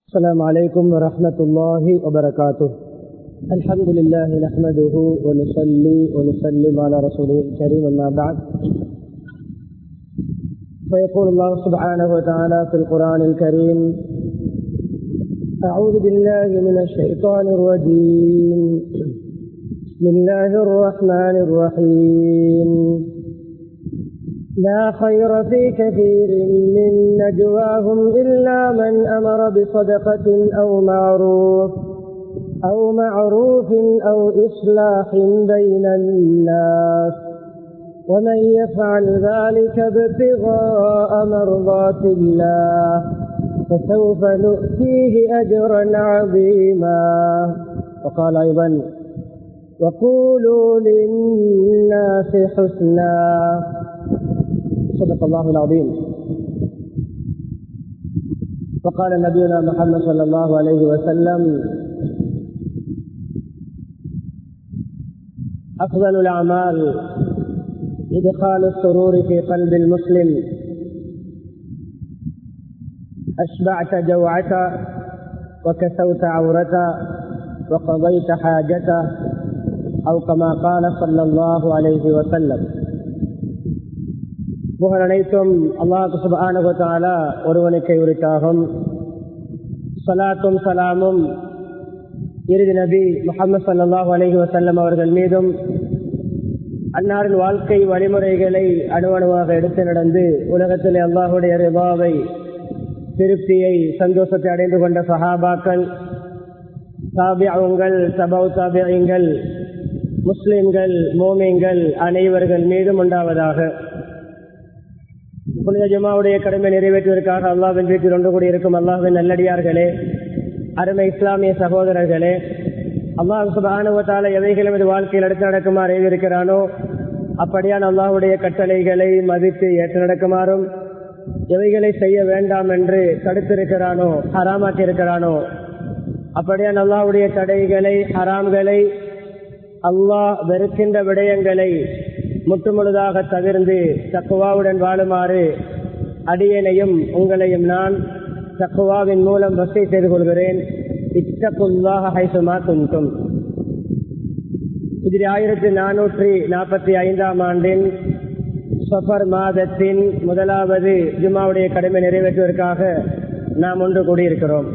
السلام عليكم ورحمة الله وبركاته. الحمد لله نحمده ونصلي ونسلم على رسوله الكريم، أما بعد فيقول الله سبحانه وتعالى في القرآن الكريم: أعوذ بالله من الشيطان الرجيم، بسم الله الرحمن الرحيم. لا خير في كثير من نجواهم إلا من أمر بصدقة أو معروف أو إصلاح بين الناس، ومن يفعل ذلك ابتغاء مرضات الله فسوف نؤتيه أجرا عظيما. وقال أيضا: وقولوا للناس حسنا. صدق الله العظيم. وقال نبينا محمد صلى الله عليه وسلم: أفضل الأعمال إدخال السرور في قلب المسلم. أشبعت جوعة وكسوت عورة وقضيت حاجة، أو كما قال صلى الله عليه وسلم. புகழ் அனைத்தும் அல்லாஹ் சுப்ஹானஹு வ தஆலா ஒருவனுக்கே உரித்தாகும். ஸலாத்தும் சலாமும் இறுதி நபி முஹம்மது ஸல்லல்லாஹு அலைஹி வஸல்லம் அவர்கள் மீதும், அன்னாரின் வாழ்க்கை வழிமுறைகளை அணுவணுவாக எடுத்து நடந்து உலகத்திலே அல்லாஹுடைய ரிதாவை, திருப்தியை, சந்தோஷத்தை அடைந்து கொண்ட சஹாபாக்கள், தாபிஊன்கள், தபவு தாபிஈன்கள், முஸ்லிம்கள், மோமின்கள் அனைவர்கள் மீதும் உண்டாவதாக. புனித ஜுமாவுடைய கடமை நிறைவேற்றுவதற்காக அல்லாஹ்வின் வீட்டில் ஒன்று கூடி இருக்கும் அல்லாஹ்வின் நல்லடியார்களே, அருமை இஸ்லாமிய சகோதரர்களே, அல்லாஹ் சுப்ஹானஹு வ தஆலா எவைகளை நமது வாழ்க்கையில் எடுத்து நடக்குமாறு ஏவிருக்கிறானோ அப்படியான அல்லாஹ்வுடைய கட்டளைகளை மதித்து ஏற்று நடக்குமாறும், எவைகளை செய்ய வேண்டாம் என்று தடுத்திருக்கிறானோ, ஹராமாக்கி இருக்கிறானோ அப்படியான அல்லாஹ்வுடைய தடைகளை, ஹராம்களை, அல்லாஹ் வெறுக்கின்ற விடயங்களை முற்றுமுழுதாக தவிர்ந்து தக்வாவுடன் வாழுமாறு அடியேனையும் உங்களையும் நான் தக்வாவின் மூலம் வசை செய்து கொள்கிறேன். இத்தகுல்லாஹ ஹைசுமா குன்தும். இது 1445 ஆண்டின் சஃபர் மாதத்தின் முதலாவது ஜும்மாவுடைய கடமை நிறைவேற்றுவதற்காக நாம் ஒன்று கூடியிருக்கிறோம்.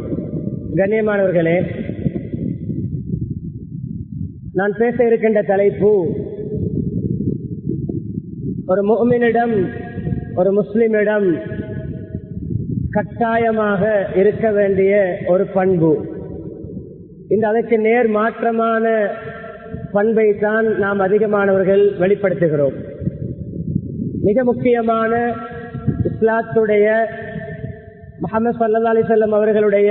கண்ணியமானவர்களே, நான் பேச இருக்கின்ற தலைப்பு ஒரு முஃமினிடம், ஒரு முஸ்லிமிடம் கட்டாயமாக இருக்க வேண்டிய ஒரு பண்பு. இந்த அதற்கு நேர் மாற்றமான பண்பை தான் நாம் அதிகமானவர்கள் வெளிப்படுத்துகிறோம். மிக முக்கியமான இஸ்லாத்துடைய, முஹம்மது ஸல்லல்லாஹு அலைஹி வஸல்லம் அவர்களுடைய,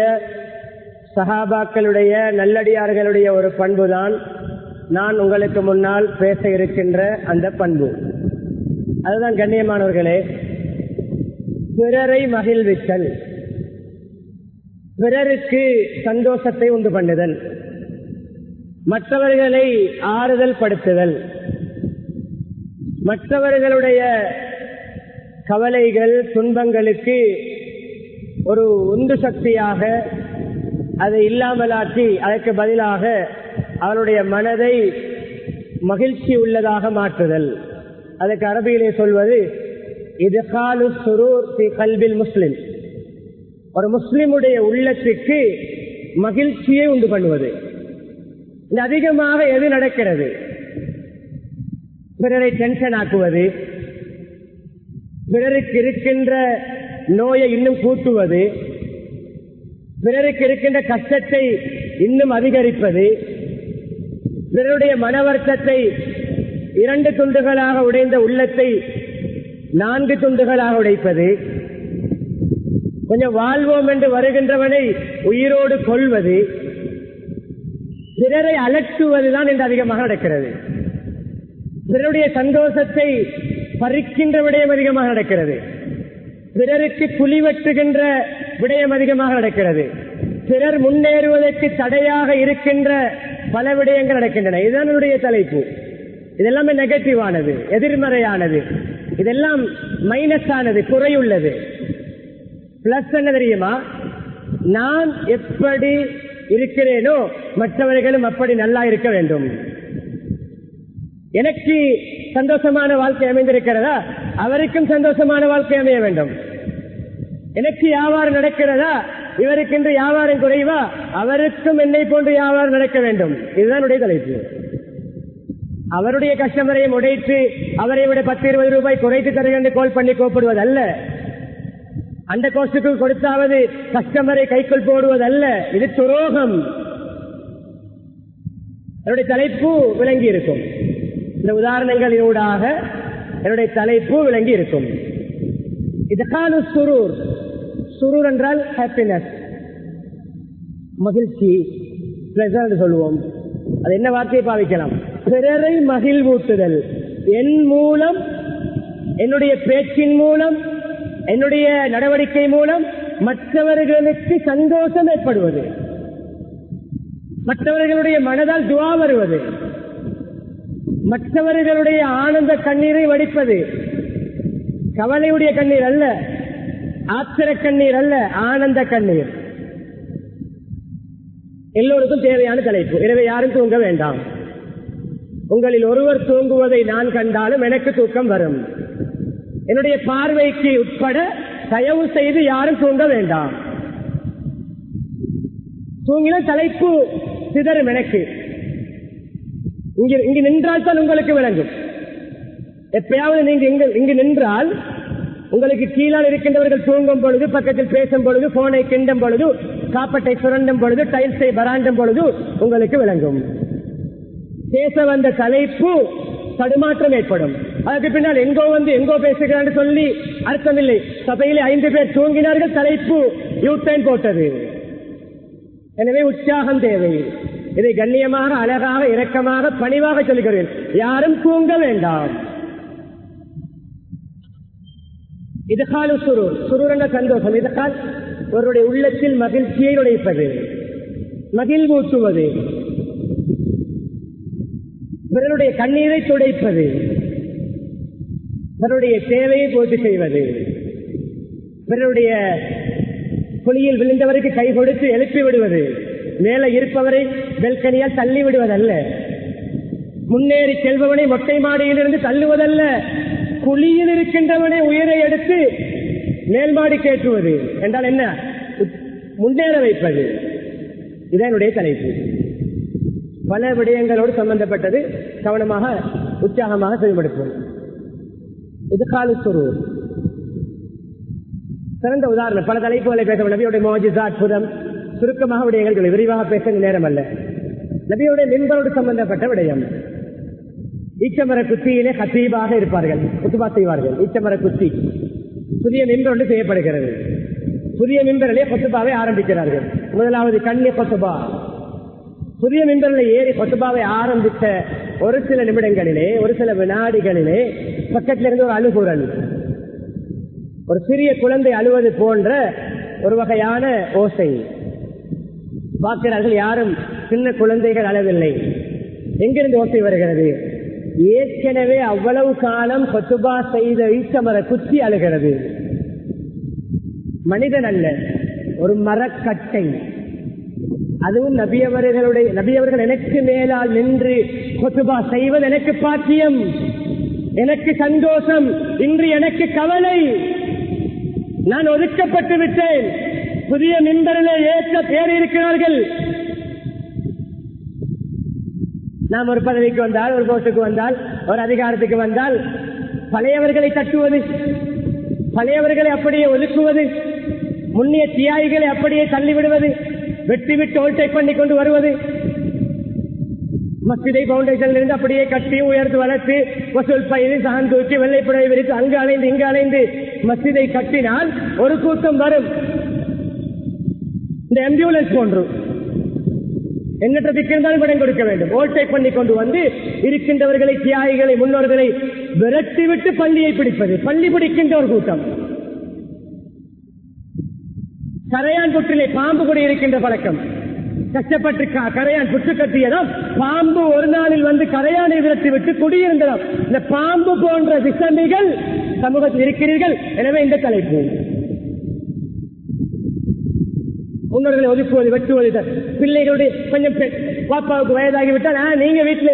சஹாபாக்களுடைய, நல்லடியார்களுடைய ஒரு பண்பு தான் நான் உங்களுக்கு முன்னால் பேச இருக்கின்ற அந்த பண்பு. அதுதான் கண்ணியமானவர்களே, பிறரை மகிழ்வித்தல், பிறருக்கு சந்தோஷத்தை உண்டு பண்ணுதல், மற்றவர்களை ஆறுதல் படுத்துதல், மற்றவர்களுடைய கவலைகள், துன்பங்களுக்கு ஒரு உந்து சக்தியாக அதை இல்லாமலாக்கி அதற்கு பதிலாக அவருடைய மனதை மகிழ்ச்சி உள்ளதாக மாற்றுதல். அதுக்கு அரபியிலே சொல்வது இத்காலு சுரூர் ஃபீ கல்பில் முஸ்லிம். ஒரு முஸ்லிமுடைய உள்ளத்துக்கு மகிழ்ச்சியை உண்டு பண்ணுவது. இந்த அதிகமாக எது நடக்கிறது? பிறரை டென்ஷன் ஆக்குவது, பிறருக்கு இருக்கின்ற நோயை இன்னும் கூட்டுவது, பிறருக்கு இருக்கின்ற கஷ்டத்தை இன்னும் அதிகரிப்பது, பிறருடைய மனவர்த்தத்தை 2 துண்டுகளாக உடைந்த உள்ளத்தை 4 துண்டுகளாக உடைப்பது, கொஞ்சம் வாழ்வோம் என்று வருகின்றவனை உயிரோடு கொள்வது, பிறரை அலட்டுவதுதான் என்று அதிகமாக நடக்கிறது. பிறருடைய சந்தோஷத்தை பறிக்கின்ற விடயம் அதிகமாக நடக்கிறது. பிறருக்கு குழிவெட்டுகின்ற விடயம் அதிகமாக நடக்கிறது. பிறர் முன்னேறுவதற்கு தடையாக இருக்கின்ற பல விடயங்கள் நடக்கின்றன. இதுதான் என்னுடைய தலைப்பு. இதெல்லாமே நெகட்டிவானது, எதிர்மறையானது, இதெல்லாம் மைனஸ் ஆனது, குறையுள்ளது. பிளஸ் என்ன தெரியுமா? நான் எப்படி இருக்கிறேனோ மற்றவர்களும் அப்படி நல்லா இருக்க வேண்டும். எனக்கு சந்தோஷமான வாழ்க்கை அமைந்திருக்கிறதா, அவருக்கும் சந்தோஷமான வாழ்க்கை அமைய வேண்டும். எனக்கு வியாபாரம் நடக்கிறதா, இவருக்கென்று வியாபாரம் குறைவா, அவருக்கும் என்னை போன்று வியாபாரம் நடக்க வேண்டும். இதுதான் தலைப்பு. அவருடைய கஸ்டமரையும் உடைத்து அவரை விட 10-20 ரூபாய் குறைத்து தருகின்ற கோல் பண்ணி கூப்பிடுவதல்ல, அந்த கோஸ்டுக்கு கொடுத்தாவது கஸ்டமரை கைக்குள் போடுவதல்ல. இது துரோகம். என்னுடைய தலைப்பு விளங்கி இருக்கும். இந்த உதாரணங்களினூடாக என்னுடைய தலைப்பு விளங்கி இருக்கும். இதுகாலு சுரூர். சுரூர் என்றால் ஹாப்பினஸ், மகிழ்ச்சி, பிளசர் சொல்லுவோம். அது என்ன வார்த்தையை பாவிக்கலாம்? பிறரை மகிழ்வூட்டுதல். என் மூலம், என்னுடைய பேச்சின் மூலம், என்னுடைய நடவடிக்கை மூலம் மற்றவர்களுக்கு சந்தோஷம் ஏற்படுவது, மற்றவர்களுடைய மனதால் துவா வருவது, மற்றவர்களுடைய ஆனந்த கண்ணீரை வடிப்பது. கவலையுடைய கண்ணீர் அல்ல, ஆத்திர கண்ணீர் அல்ல, ஆனந்த கண்ணீர். எல்லோருக்கும் தேவையான தலைப்பு. எனவே யாரும் தூங்க வேண்டாம். உங்களில் ஒருவர் தூங்குவதை நான் கண்டாலும் எனக்கு தூக்கம் வரும். என்னுடைய பார்வைக்கு உட்பட தயவு செய்து யாரும் தூங்க வேண்டாம். தூங்கின தலைப்பு சிதறும். எனக்கு இங்கு நின்றால் தான் உங்களுக்கு விளங்கும். எப்பயாவது நீங்க இங்கு நின்றால் உங்களுக்கு கீழால் இருக்கின்றவர்கள் தூங்கும் பொழுது, பக்கத்தில் பேசும் பொழுது, போனை கிண்டும் பொழுது, காப்பட்டை சுரண்டும் பொழுது, டைல்ஸை பராண்டும் பொழுது உங்களுக்கு விளங்கும். பேச வந்த தலைப்பு தடுமாற்றம் ஏற்படும். அதுக்கு பின்னால் எங்கோ வந்து எங்கோ பேசுகிறான்னு சொல்லி அர்த்தமில்லை. சபையிலே 5 பேர் தூங்கினார்கள், தலைப்பு யூட்டைன் போட்டது. எனவே உற்சாகம் தேவை. இதை கண்ணியமாக, அழகாக, இரக்கமாக, பணிவாக சொல்லுகிறேன். யாரும் தூங்க வேண்டாம். இதுகால சுரூர். சுரூர் என்ற சந்தோஷம். இதுகால் அவருடைய உள்ளத்தில் மகிழ்ச்சியை உடைப்பது, மகிழ்வூட்டுவது, பிறருடைய கண்ணீரை துடைப்பது, பிறருடைய தேவையை பூர்த்தி செய்வது, பிறருடைய குழியில் விழுந்தவருக்கு கை கொடுத்து எழுப்பி விடுவது, மேலே இருப்பவரை பெல்கனியால் தள்ளி விடுவதல்ல, முன்னேறி செல்பவனை மொட்டை மாடியிலிருந்து தள்ளுவதல்ல, குழியில் இருக்கின்றவனை உயிரை எடுத்து மேல்மாடி கேட்டுவது என்றால் என்ன? முன்னேற வைப்பது. இதனுடைய தலைப்பு. பல விடயங்களோடு சம்பந்தப்பட்டது. கவனமாக, உற்சாகமாக செயல்படுத்துவோம். இது காலுசுரு சிறந்த உதாரணம். பல தலைப்புகளை பேச நபியுடைய மோஜிசா, அற்புதம், சுருக்கமாக விடயங்கள் விரிவாக பேச நேரம் அல்ல. நபியுடைய மிம்பரோடு சம்பந்தப்பட்ட விடயம். ஈச்சமர குத்தியிலே ஹத்தீபாக இருப்பார்கள், குத்துபா செய்வார்கள். ஈச்சமர குத்தி புதிய மிம்பர் ஒன்று செய்யப்படுகிறது. புதிய மிம்பரிலே கொத்துபாவை ஆரம்பிக்கிறார்கள். முதலாவது கண்ணிய கொத்துபா. புதிய மிம்பரில் ஏறி கொத்துபாவை ஆரம்பித்த ஒரு சில நிமிடங்களிலே, ஒரு சில வினாடிகளிலே பக்கத்தில் இருந்து ஒரு அழுகுரல், ஒரு சிறிய குழந்தை அழுவது போன்ற ஒரு வகையான ஓசை. பார்க்கிறார்கள், யாரும் சின்ன குழந்தைகள் அழவில்லை. எங்கிருந்து ஓசை வருகிறது? ஏற்கனவே அவ்வளவு காலம் கொத்துபா செய்த ஈச்சமர குத்தி அழுகிறது. மனிதன் அல்ல, ஒரு மரக்கட்டை. அதுவும் நபியவர்கள் எனக்கு மேலால் நின்று கொத்துபா செய்வது எனக்கு பாக்கியம், எனக்கு சந்தோஷம். இன்று எனக்கு கவலை. நான் ஒதுக்கப்பட்டு விட்டேன். புதிய மிம்பரிலே ஏற்ற பேர் இருக்கிறார்கள். நாம் ஒரு பதவிக்கு வந்தால், ஒரு போஸ்டுக்கு வந்தால், ஒரு அதிகாரத்துக்கு வந்தால் பழையவர்களை தட்டுவது, பழையவர்களை அப்படியே ஒதுக்குவது, முன்னிய தியாகிகளை அப்படியே தள்ளிவிடுவது, வெட்டி விட்டு ஓல்டேக் பண்ணி கொண்டு வருவது, மஸ்ஜிதை பவுண்டேஷன்ல இருந்து அப்படியே கட்டி உயர்த்து வளர்த்து வசூல் பயிர் சாந்தூக்கி வெள்ளைப்படை விரித்து அங்கு அலைந்து இங்கு அலைந்து மஸ்ஜிதை கட்டினால் ஒரு கூட்டம் வரும். இந்த ஆம்புலன்ஸ் போன்று எண்ணற்ற திக்கிருந்தாலும் இடம் கொடுக்க வேண்டும். ஓல்டேக் பண்ணி கொண்டு வந்து இருக்கின்றவர்களை, தியாகிகளை, முன்னோர்களை விரட்டி விட்டு பள்ளியை பிடிப்பது. பள்ளி பிடிக்கின்ற ஒரு கூட்டம். கரையான் புற்றிலே பாம்பு கூட இருக்கின்ற பழக்கம். கஷ்டப்பட்டு கரையான் புற்று கட்டியதும் பாம்பு ஒரு நாளில் வந்து கரையானை விரட்டி விட்டு குடியிருந்ததும். இந்த பாம்பு போன்ற விஷமிகள் சமூகத்தில் இருக்கிறீர்கள். எனவே இந்த தலைப்பு முன்னோர்களை ஒதுக்குவது, வெட்டுவது, பிள்ளைகளுடைய கொஞ்சம் பாப்பாவுக்கு வயதாகிவிட்டால் நீங்க வீட்டுல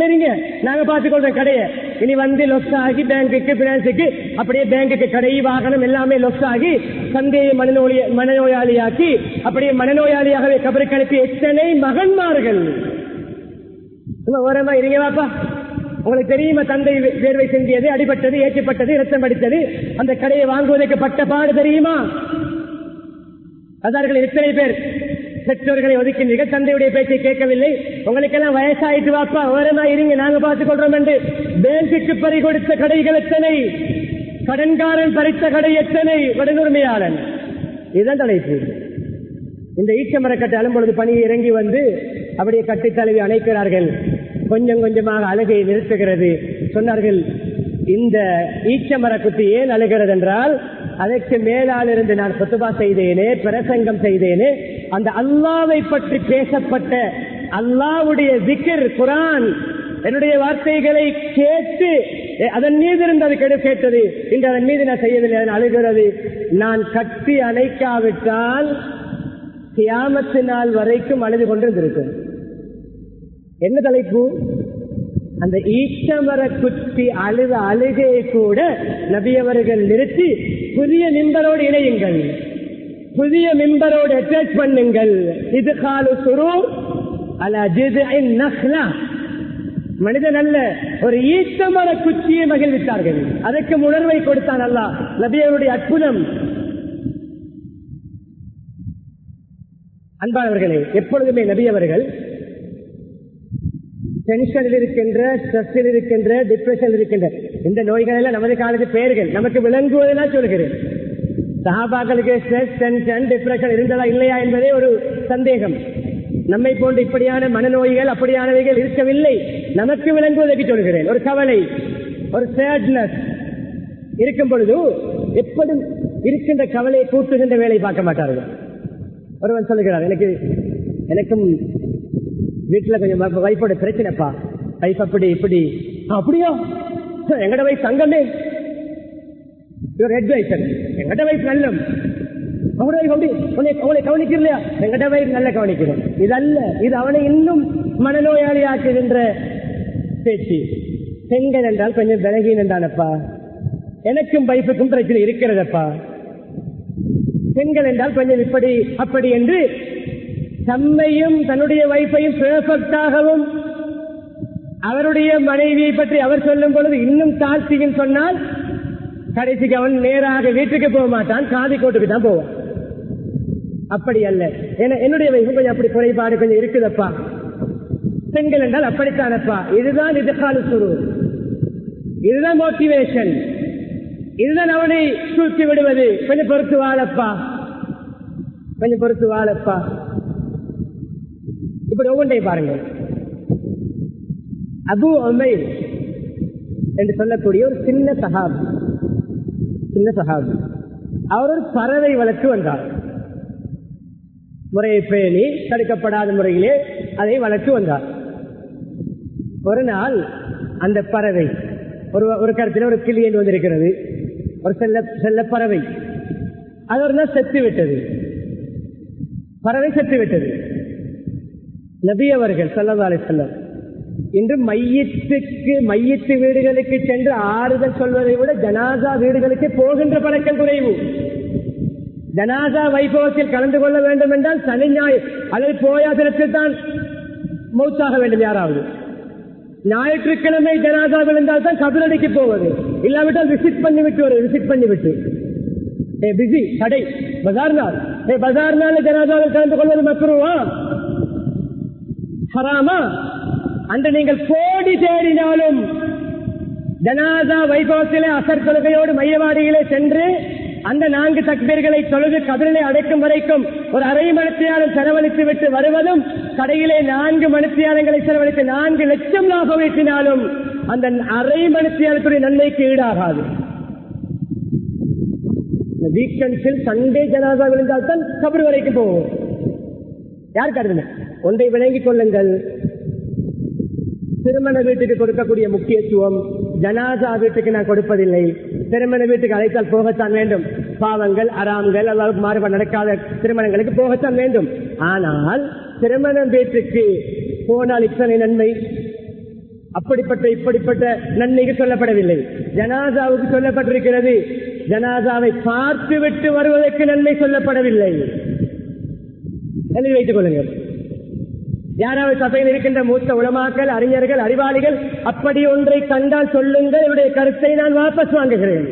இருங்க, நாங்க பார்த்துக்கொள்றோம் கடையை. இனி வந்து லொஸ் ஆகி பேங்குக்கு, பினான்ஸுக்கு, அப்படியே பேங்குக்கு கடை, வாகனம் எல்லாமே லொஸ் ஆகி சந்தையை மனநோயாளியாக்கி அப்படியே மனநோயாளியாகவே கபருக்கு அனுப்பி எத்தனை மகன்மார்கள். ஓரமா இருங்க வாப்பா, உங்களுக்கு தெரியுமா தந்தை வேர்வை சிந்தியது, அடிபட்டது, ஏற்றப்பட்டது, இரத்தம் அடித்தது, அந்த கடையை வாங்குவதற்கு பட்ட பாடு தெரியுமா? அதார்கள் எத்தனை பேர் பெற்றோர்களை ஒதுக்கின்றீர்கள், தந்தையுடைய பேச்சை கேட்கவில்லை, உங்களுக்கெல்லாம் வயசாயிட்டு வாப்பா ஓரமா இருங்க, நாங்க பார்த்துக் கொள்றோம் என்று பேங்குக்கு பறி கொடுத்த கடைகள் எத்தனை, கடன்காரன் பறித்த கடை எத்தனை, கடனுரிமையாளன். இதுதான் தலைப்பு. இந்த ஈச்சமரக்கட்டை அழும்பொழுது பணியை இறங்கி வந்து அப்படியே கட்டி தழுவி அணைக்கிறார்கள். கொஞ்சம் கொஞ்சமாக அழுகையை நிறுத்துகிறது. சொன்னார்கள், இந்த ஈச்சமரக்குத்தி ஏன் அழுகிறது என்றால், அதற்கு மேலால் இருந்து நான் குத்துபா செய்தேனே, பிரசங்கம் செய்தேனே, அந்த அல்லாஹ்வை பற்றி பேசப்பட்ட அல்லாஹ்வுடைய திக்ர், குர்ஆன், என்னுடைய வார்த்தைகளை கேட்டு அதன் மீது இருந்து அது கேட்டது. இன்று அதன் மீது நான் செய்யவில்லை, அதன் அழுகிறது. நான் கட்டி அணைக்காவிட்டால் கியாமத்து நாள் வரைக்கும் அழுது கொண்டிருந்திருக்கும். என்ன தலைப்பு? அந்த ஈச்சமர குத்தி அழுத அழுகையை கூட நபி அவர்கள் நிறுத்தி புதிய மிம்பரோடு இணையுங்கள், புதிய மிம்பரோடு அட்டாச் பண்ணுங்கள். இது காலு சுரூர் அலா ஜித்இன் நஹ்லா. மனிதன் அல்ல, ஒரு ஈச்சமர குச்சியை மகிழ்வித்தார்கள். அதற்கு உணர்வை கொடுத்தான் அல்லாஹ். நபி அவருடைய அற்புதம். அன்பானவர்களே, எப்பொழுதுமே நபி அவர்கள் டென்ஷனில் இருக்கின்ற, ஸ்ட்ரெஸ்ஸில் இருக்கின்ற, டிப்ரெஷன் இருக்கின்ற இந்த நோய்கள் எல்லாம் நமது காலத்து பெயர்கள், நமக்கு விளங்குவதெல்லாம் சொல்கிறேன். சஹாபாக்களுக்கு ஸ்ட்ரெஸ், டென்ஷன், டிப்ரெஷன் இருந்ததா இல்லையா என்பதே ஒரு சந்தேகம். நம்மை போன்ற இப்படியான மனநோய்கள் அப்படியானவைகள் இருக்கவில்லை. நமக்கு விளங்குவதற்கு சொல்கிறேன். ஒரு கவலை, ஒரு சேட்னஸ் இருக்கும் பொழுது எப்போதும் இருக்கின்ற கவலையை கூட்டுகின்ற வேலை பார்க்க மாட்டார்கள். ஒருவன் சொல்லுகிறார், எனக்கும் வீட்டுல கொஞ்சம் வைஃபோட பிரச்சனைப்பா, வைஃப் அப்படி இப்படி. அப்படியா? எங்கட வைஃப் தங்கமே, எங்கட வைஃப் நல்லம், அவங்களை கவனிக்கலையா? எங்கட வைஃப் நல்ல கவனிக்கிறோம். இதல்ல, இது அவனை இன்னும் மனநோயாளி ஆக்குகின்ற பேச்சு. பெண்கள் என்றால் கொஞ்சம் விலகின் என்றானப்பா, எனக்கும் வைஃபுக்கும் பிரச்சனை இருக்கிறதப்பா. பெண்கள் என்றால் கொஞ்சம் இப்படி அப்படி என்று தம்மையும் தன்னுடைய வைஃபையும் பெர்ஃபெக்டாகவும் அவருடைய மனைவியை பற்றி அவர் சொல்லும் பொழுது இன்னும் தாழ்த்தியும் சொன்னால் கடைசிக்கு அவன் நேராக வீட்டுக்கு போக மாட்டான், காதி கோட்டுக்கு தான் போவான். அப்படி அல்ல, என்னுடைய வைஃபு கொஞ்சம் அப்படி குறைபாடு கொஞ்சம் இருக்குதப்பா. பெண்கள் என்றால் அப்படித்தானப்பா. இதுதான் இதுகால சுரு, இதுதான் மோட்டிவேஷன், இதுதான் அவனை தூக்கி விடுவது. கொஞ்சம் பொறுத்து வாழப்பா, கொஞ்சம் பொறுத்து வாழப்பா. இப்படி ஒவ்வொன்றை பாருங்கள். அபு உமைர் என்று சொல்லக்கூடிய ஒரு சின்ன சஹாபி, அவர் ஒரு பறவை வளர்த்து வந்தார். முறையை பேணி தடுக்கப்படாத முறையிலே அதை வளர்த்து வந்தார். ஒரு நாள் அந்த பறவை ஒரு கருத்தில் ஒரு கிளி என்று வந்திருக்கிறது, ஒரு செல்ல பறவை. அது ஒரு நாள் செத்து விட்டது, பறவை செத்து விட்டது. நபி அவர்கள் ஸல்லல்லாஹு அலைஹி வஸல்லம் இன்று மையத்து வீடுகளுக்கு சென்று ஆறுதல் சொல்வதை விட ஜனாசா வீடுகளுக்கு போகின்ற பழக்கம் குறைவு. ஜனாசா வைபவத்தில் கலந்து கொள்ள வேண்டும் என்றால் சனி ஞாயிறு அல்லது போயாதிரத்தில் தான் மௌத்தாக வேண்டும். யாராவது ஞாயிற்றுக்கிழமை ஜனாசா விழுந்தால் தான் கபிலடிக்கு போவது, இல்லாவிட்டால் விசிட் பண்ணிவிட்டு பிஸி கடை பஜார் நாள் ஜனாசாவில் கலந்து கொள்வது மக்ரூவா ஹராமா? அன்று நீங்கள் கோடி தேடினாலும் ஜனாசா வைபவத்திலே அசர் தொழுகையோடு மையவாடியிலே சென்று அந்த 4 தக்பீர்களை தொழுது கபிலை அடைக்கும் வரைக்கும் ஒரு அரை மணித்தியாலம் செலவழித்து விட்டு வருவதும், கடையிலே 4 மணித்தியாலங்களை செலவழித்து 4 லட்சம் லாபம் ஈட்டினாலும் அந்த அரை மணித்தியாலத்துடைய நன்மைக்கு ஈடாகாது. வீக்கெண்ட்ஸில் சண்டே ஜனாசா விழுந்தால் தான் கபர் வரைக்கும் போவோம். யார் கருதுங்க? ஒன்றை விளங்கிக் கொள்ளுங்கள், திருமண வீட்டுக்கு கொடுக்கக்கூடிய முக்கியத்துவம் ஜனாசா வீட்டுக்கு நான் கொடுப்பதில்லை. திருமண வீட்டுக்கு அழைத்தால் போகத்தான் வேண்டும். பாவங்கள் அறாம்கள் அல்லாஹ்வுக்கு மாறுபாடு நடக்காத திருமணங்களுக்கு போகத்தான் வேண்டும். ஆனால் திருமண வீட்டுக்கு போனால் இத்தனை நன்மை, அப்படிப்பட்ட இப்படிப்பட்ட நன்மைக்கு சொல்லப்படவில்லை. ஜனாசாவுக்கு சொல்லப்பட்டிருக்கிறது. ஜனாசாவை பார்த்து விட்டு வருவதற்கு நன்மை சொல்லப்படவில்லை. எழுதி வைத்துக் கொள்ளுங்கள். யாராவது சபையில் இருக்கின்ற மூத்த உலமாக்கள், அறிஞர்கள், அறிவாளிகள் அப்படி ஒன்றை கண்டால் சொல்லுங்கள், என்னுடைய கருத்தை நான் வாபஸ் வாங்குகிறேன்.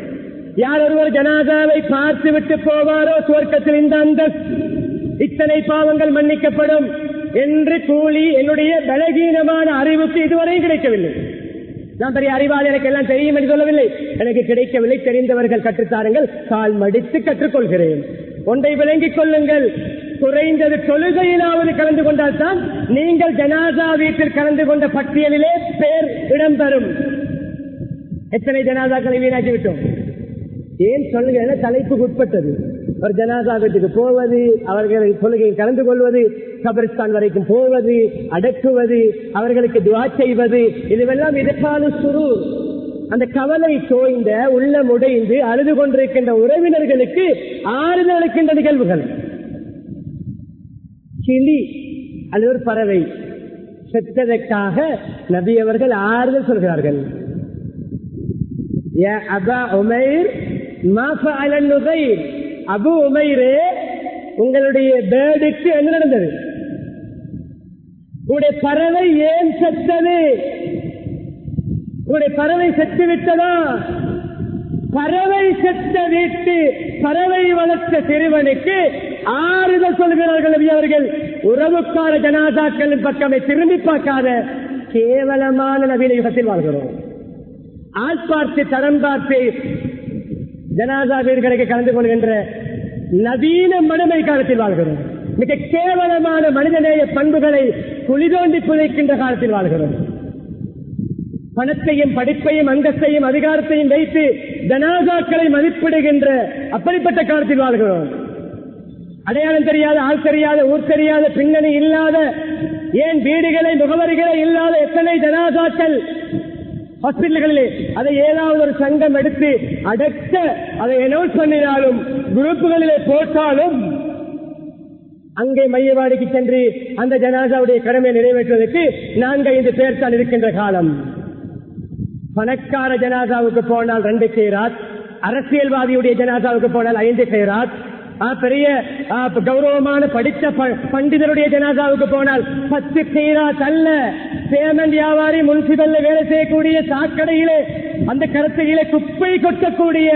யார் ஒருவர் ஜனாசாவை பார்த்து விட்டு போவாரோ சுவர்க்கத்தில் இந்த அந்தஸ்து, இத்தனை பாவங்கள் மன்னிக்கப்படும் என்று கூலி என்னுடைய பலகீனமான அறிவுக்கு இதுவரை கிடைக்கவில்லை. நான் பெரிய அறிவாளி, எனக்கு எல்லாம் தெரியும் என்று சொல்லவில்லை. எனக்கு கிடைக்கவில்லை. தெரிந்தவர்கள் கற்றுத்தாருங்கள், கால் மடித்து கற்றுக்கொள்கிறேன். ஒன்றை விளங்கிக் கொள்ளுங்கள், குறைந்தது தொழுகையிலாவது கலந்து கொண்டால் தான் நீங்கள் ஜனாசா வீட்டில் கலந்து கொண்ட பட்டியலிலே பேர் இடம்பெறும். எத்தனை ஜனாசாக்களை வீணாக்கி விட்டோம். ஏன் சொல்லுங்க, தலைப்புக்கு உட்பட்டது. ஒரு ஜனாசா வீட்டுக்கு போவது, அவர்களை தொழுகையில் கலந்து கொள்வது, கபரிஸ்தான் வரைக்கும் போவது, அடக்குவது, அவர்களுக்கு துஆ செய்வது, இதுவெல்லாம் இதற்கான சுரு. அந்த கவலை தோய்ந்த உள்ளம் உடைந்து அழுது கொண்டிருக்கின்ற உறவினர்களுக்கு ஆறுதல் அளிக்கின்ற நிகழ்வுகள். கிளி அல்லது ஒரு பறவை செத்ததற்காக நபி அவர்கள் ஆறுதல் சொல்கிறார்கள். அபு உமைரே, உங்களுடைய பேர்டுக்கு என்ன நடந்தது? உங்களுடைய பறவை ஏன் செத்தது? உங்களுடைய பறவை செத்து விட்டதா? பறவை செத்த வீட்டு பறவை வளர்த்த சிறுவனுக்கு ஆறுதல் சொல்கிறார்கள் நபி அவர்கள். உறவுக்கார ஜனாசாக்களின் பக்கமே திரும்பி பார்க்காத கேவலமான நவீன யுகத்தில் வாழ்கிறோம். ஆள் பார்த்து தரம் பார்த்து ஜனாசா வீடுகளுக்கு கலந்து கொள்கின்ற நவீன மனமை காலத்தில் வாழ்கிறோம். மிக கேவலமான மனிதநேய பண்புகளை குளிதோண்டி புதைக்கின்ற காலத்தில் வாழ்கிறோம். பணத்தையும் படிப்பையும் அந்தஸ்தையும் அதிகாரத்தையும் வைத்து ஜனாசாக்களை மதிப்பிடுகின்ற அப்படிப்பட்ட காலத்தில் வாழ்கிறோம். அடையாளம் தெரியாத, ஆள் தெரியாத, ஊர் தெரியாத, பின்னணி இல்லாத, ஏன் வீடுகளை முகவரிகளை இல்லாத எத்தனை ஜனாசாக்கள் ஹாஸ்பிட்டல்களிலே அதை ஏதாவது ஒரு சங்கம் எடுத்து அடக்க அதை அனௌன்ஸ் பண்ணினாலும் குரூப்புகளிலே போட்டாலும் அங்கே மையவாடிக்கு சென்று அந்த ஜனாசாவுடைய கடமையை நிறைவேற்றுவதற்கு 4-5 பேர் தான் இருக்கின்ற காலம். பணக்கார ஜனாசாவுக்கு போனால் 2 கைராத், அரசியல்வாதியுடைய ஜனாசாவுக்கு போனால் 5 கைராத், பெரிய கௌரவமான படித்த பண்டிதருடைய ஜனாசாவுக்கு போனால் 10 கைராத் அல்ல. பேமெண்ட் வியாபாரி முன்சிபல்ல வேலை செய்யக்கூடிய சாக்கடையிலே அந்த கருத்தையிலே குப்பை கொட்டக்கூடிய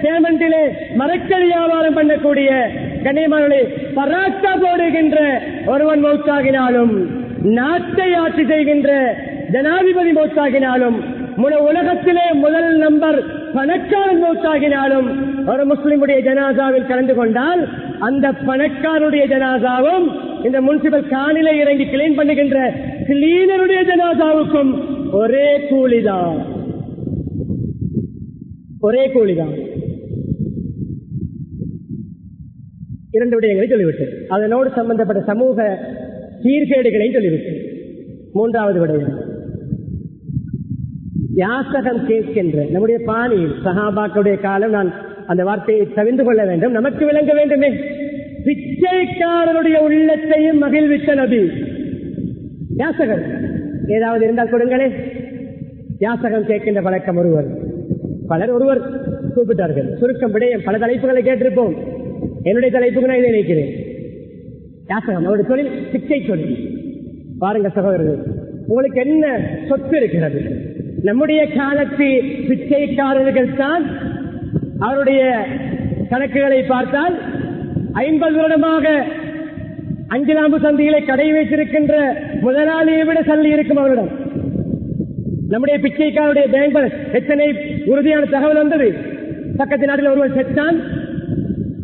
பேமெண்டிலே மரக்கல் வியாபாரம் பண்ணக்கூடிய கண்ணியமானவர்களே, பராட்டா போடுகின்ற ஒருவன் மௌத்தாகினாலும், நாட்டை ஆட்சி செய்கின்ற ஜனாதிபதி மௌத்தாகினாலும், உலகத்திலே முதல் நம்பர் பணக்காரன் மௌத்தாகினாலும் ஒரு முஸ்லிமுடைய ஜனாசாவில் கலந்து கொண்டால் அந்த பணக்காரனுடைய ஜனாசாவும் இந்த முனிசிபல் காணிலே இறங்கி கிளீன் பண்ணுகின்ற கிளீனருடைய ஜனாசாவுக்கும் ஒரே கூலிதான். ஒரே கூலிதான். 2 விடயங்களை சொல்லிவிட்டு அதனோடு சம்பந்தப்பட்ட சமூக சீர்கேடுகளை சொல்லிவிட்டு 3வது விடயம் யாசகம் கேட்கின்ற நம்முடைய பாணியில் சஹாபாக்களுடைய காலம். நான் அந்த வார்த்தையை தவிர்த்து கொள்ள வேண்டும், நமக்கு விளங்க வேண்டுமே. பிச்சைக்காரனுடைய உள்ளத்தையும் மகிழ்வித்த நபி. யாசகம் ஏதாவது இருந்தால் கொடுங்களே. யாசகம் கேட்கின்ற பழக்கம் ஒருவர் கூப்பிட்டார்கள். சுருக்கம் விடயம் பல தலைப்புகளை கேட்டிருப்போம். என்னுடைய தலைப்புக்கு நான் இதை நினைக்கிறேன். யாசகம் அவருடைய தொழில் பிச்சை தொழில். பாருங்க சகோதரர்கள், உங்களுக்கு என்ன சொத்து இருக்கிறது? நம்முடைய காலத்து பிச்சைக்காரர்கள் தான் அவருடைய கணக்குகளை பார்த்தால் 50 வருடமாக 5 லாம்பு சந்தைகளை கடை வைத்திருக்கின்ற முதலாளியை விட சல்லி இருக்கும் அவரிடம். நம்முடைய பிச்சைக்காரருடைய பேங்க் எத்தனை உறுதியான தகவல் வந்தது. பக்கத்து நாட்டில் ஒருவன் செத்தான்.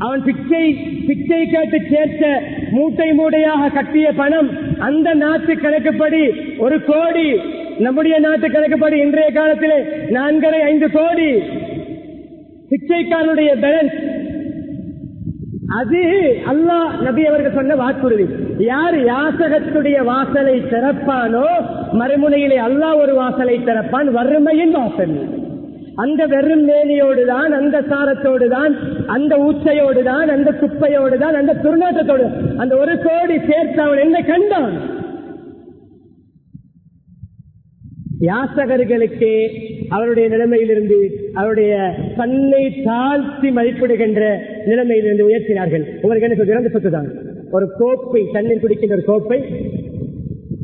அவன் பிச்சை கேட்டு சேர்த்த மூட்டை மூட்டையாக கட்டிய பணம் அந்த நாட்டு கணக்குப்படி 1 கோடி. நம்முடைய நாட்டு கணக்குப்படி இன்றைய காலத்திலே 4.5 கோடி பிச்சைக்காரனுடைய பேலன்ஸ். அது அல்லாஹ் நபி அவர்கள் சொன்ன வாக்குறுதி. யார் யாசகத்துடைய வாசலை திறப்பானோ மறுமுனையிலே அல்லாஹ் ஒரு வாசலை திறப்பான், வறுமையின் வாசல். அந்த வெறும் மேனியோடு தான், அந்த சாரத்தோடு தான், அந்த ஊச்சையோடு தான், அந்த குப்பையோடு தான், அந்த துர்நாற்றத்தோடு, அந்த ஒரு கோடி சேர்த்து அவன் என்ன கண்டான்? யாசகர்களுக்கு அவருடைய நிலைமையிலிருந்து, அவருடைய தன்னை தாழ்த்தி மதிப்பிடுகின்ற நிலைமையிலிருந்து உயர்த்தினார்கள். உங்களுக்கு என்ன இரண்டு சொத்து தான். ஒரு கோப்பை, தண்ணீர் குடிக்கின்ற ஒரு கோப்பை,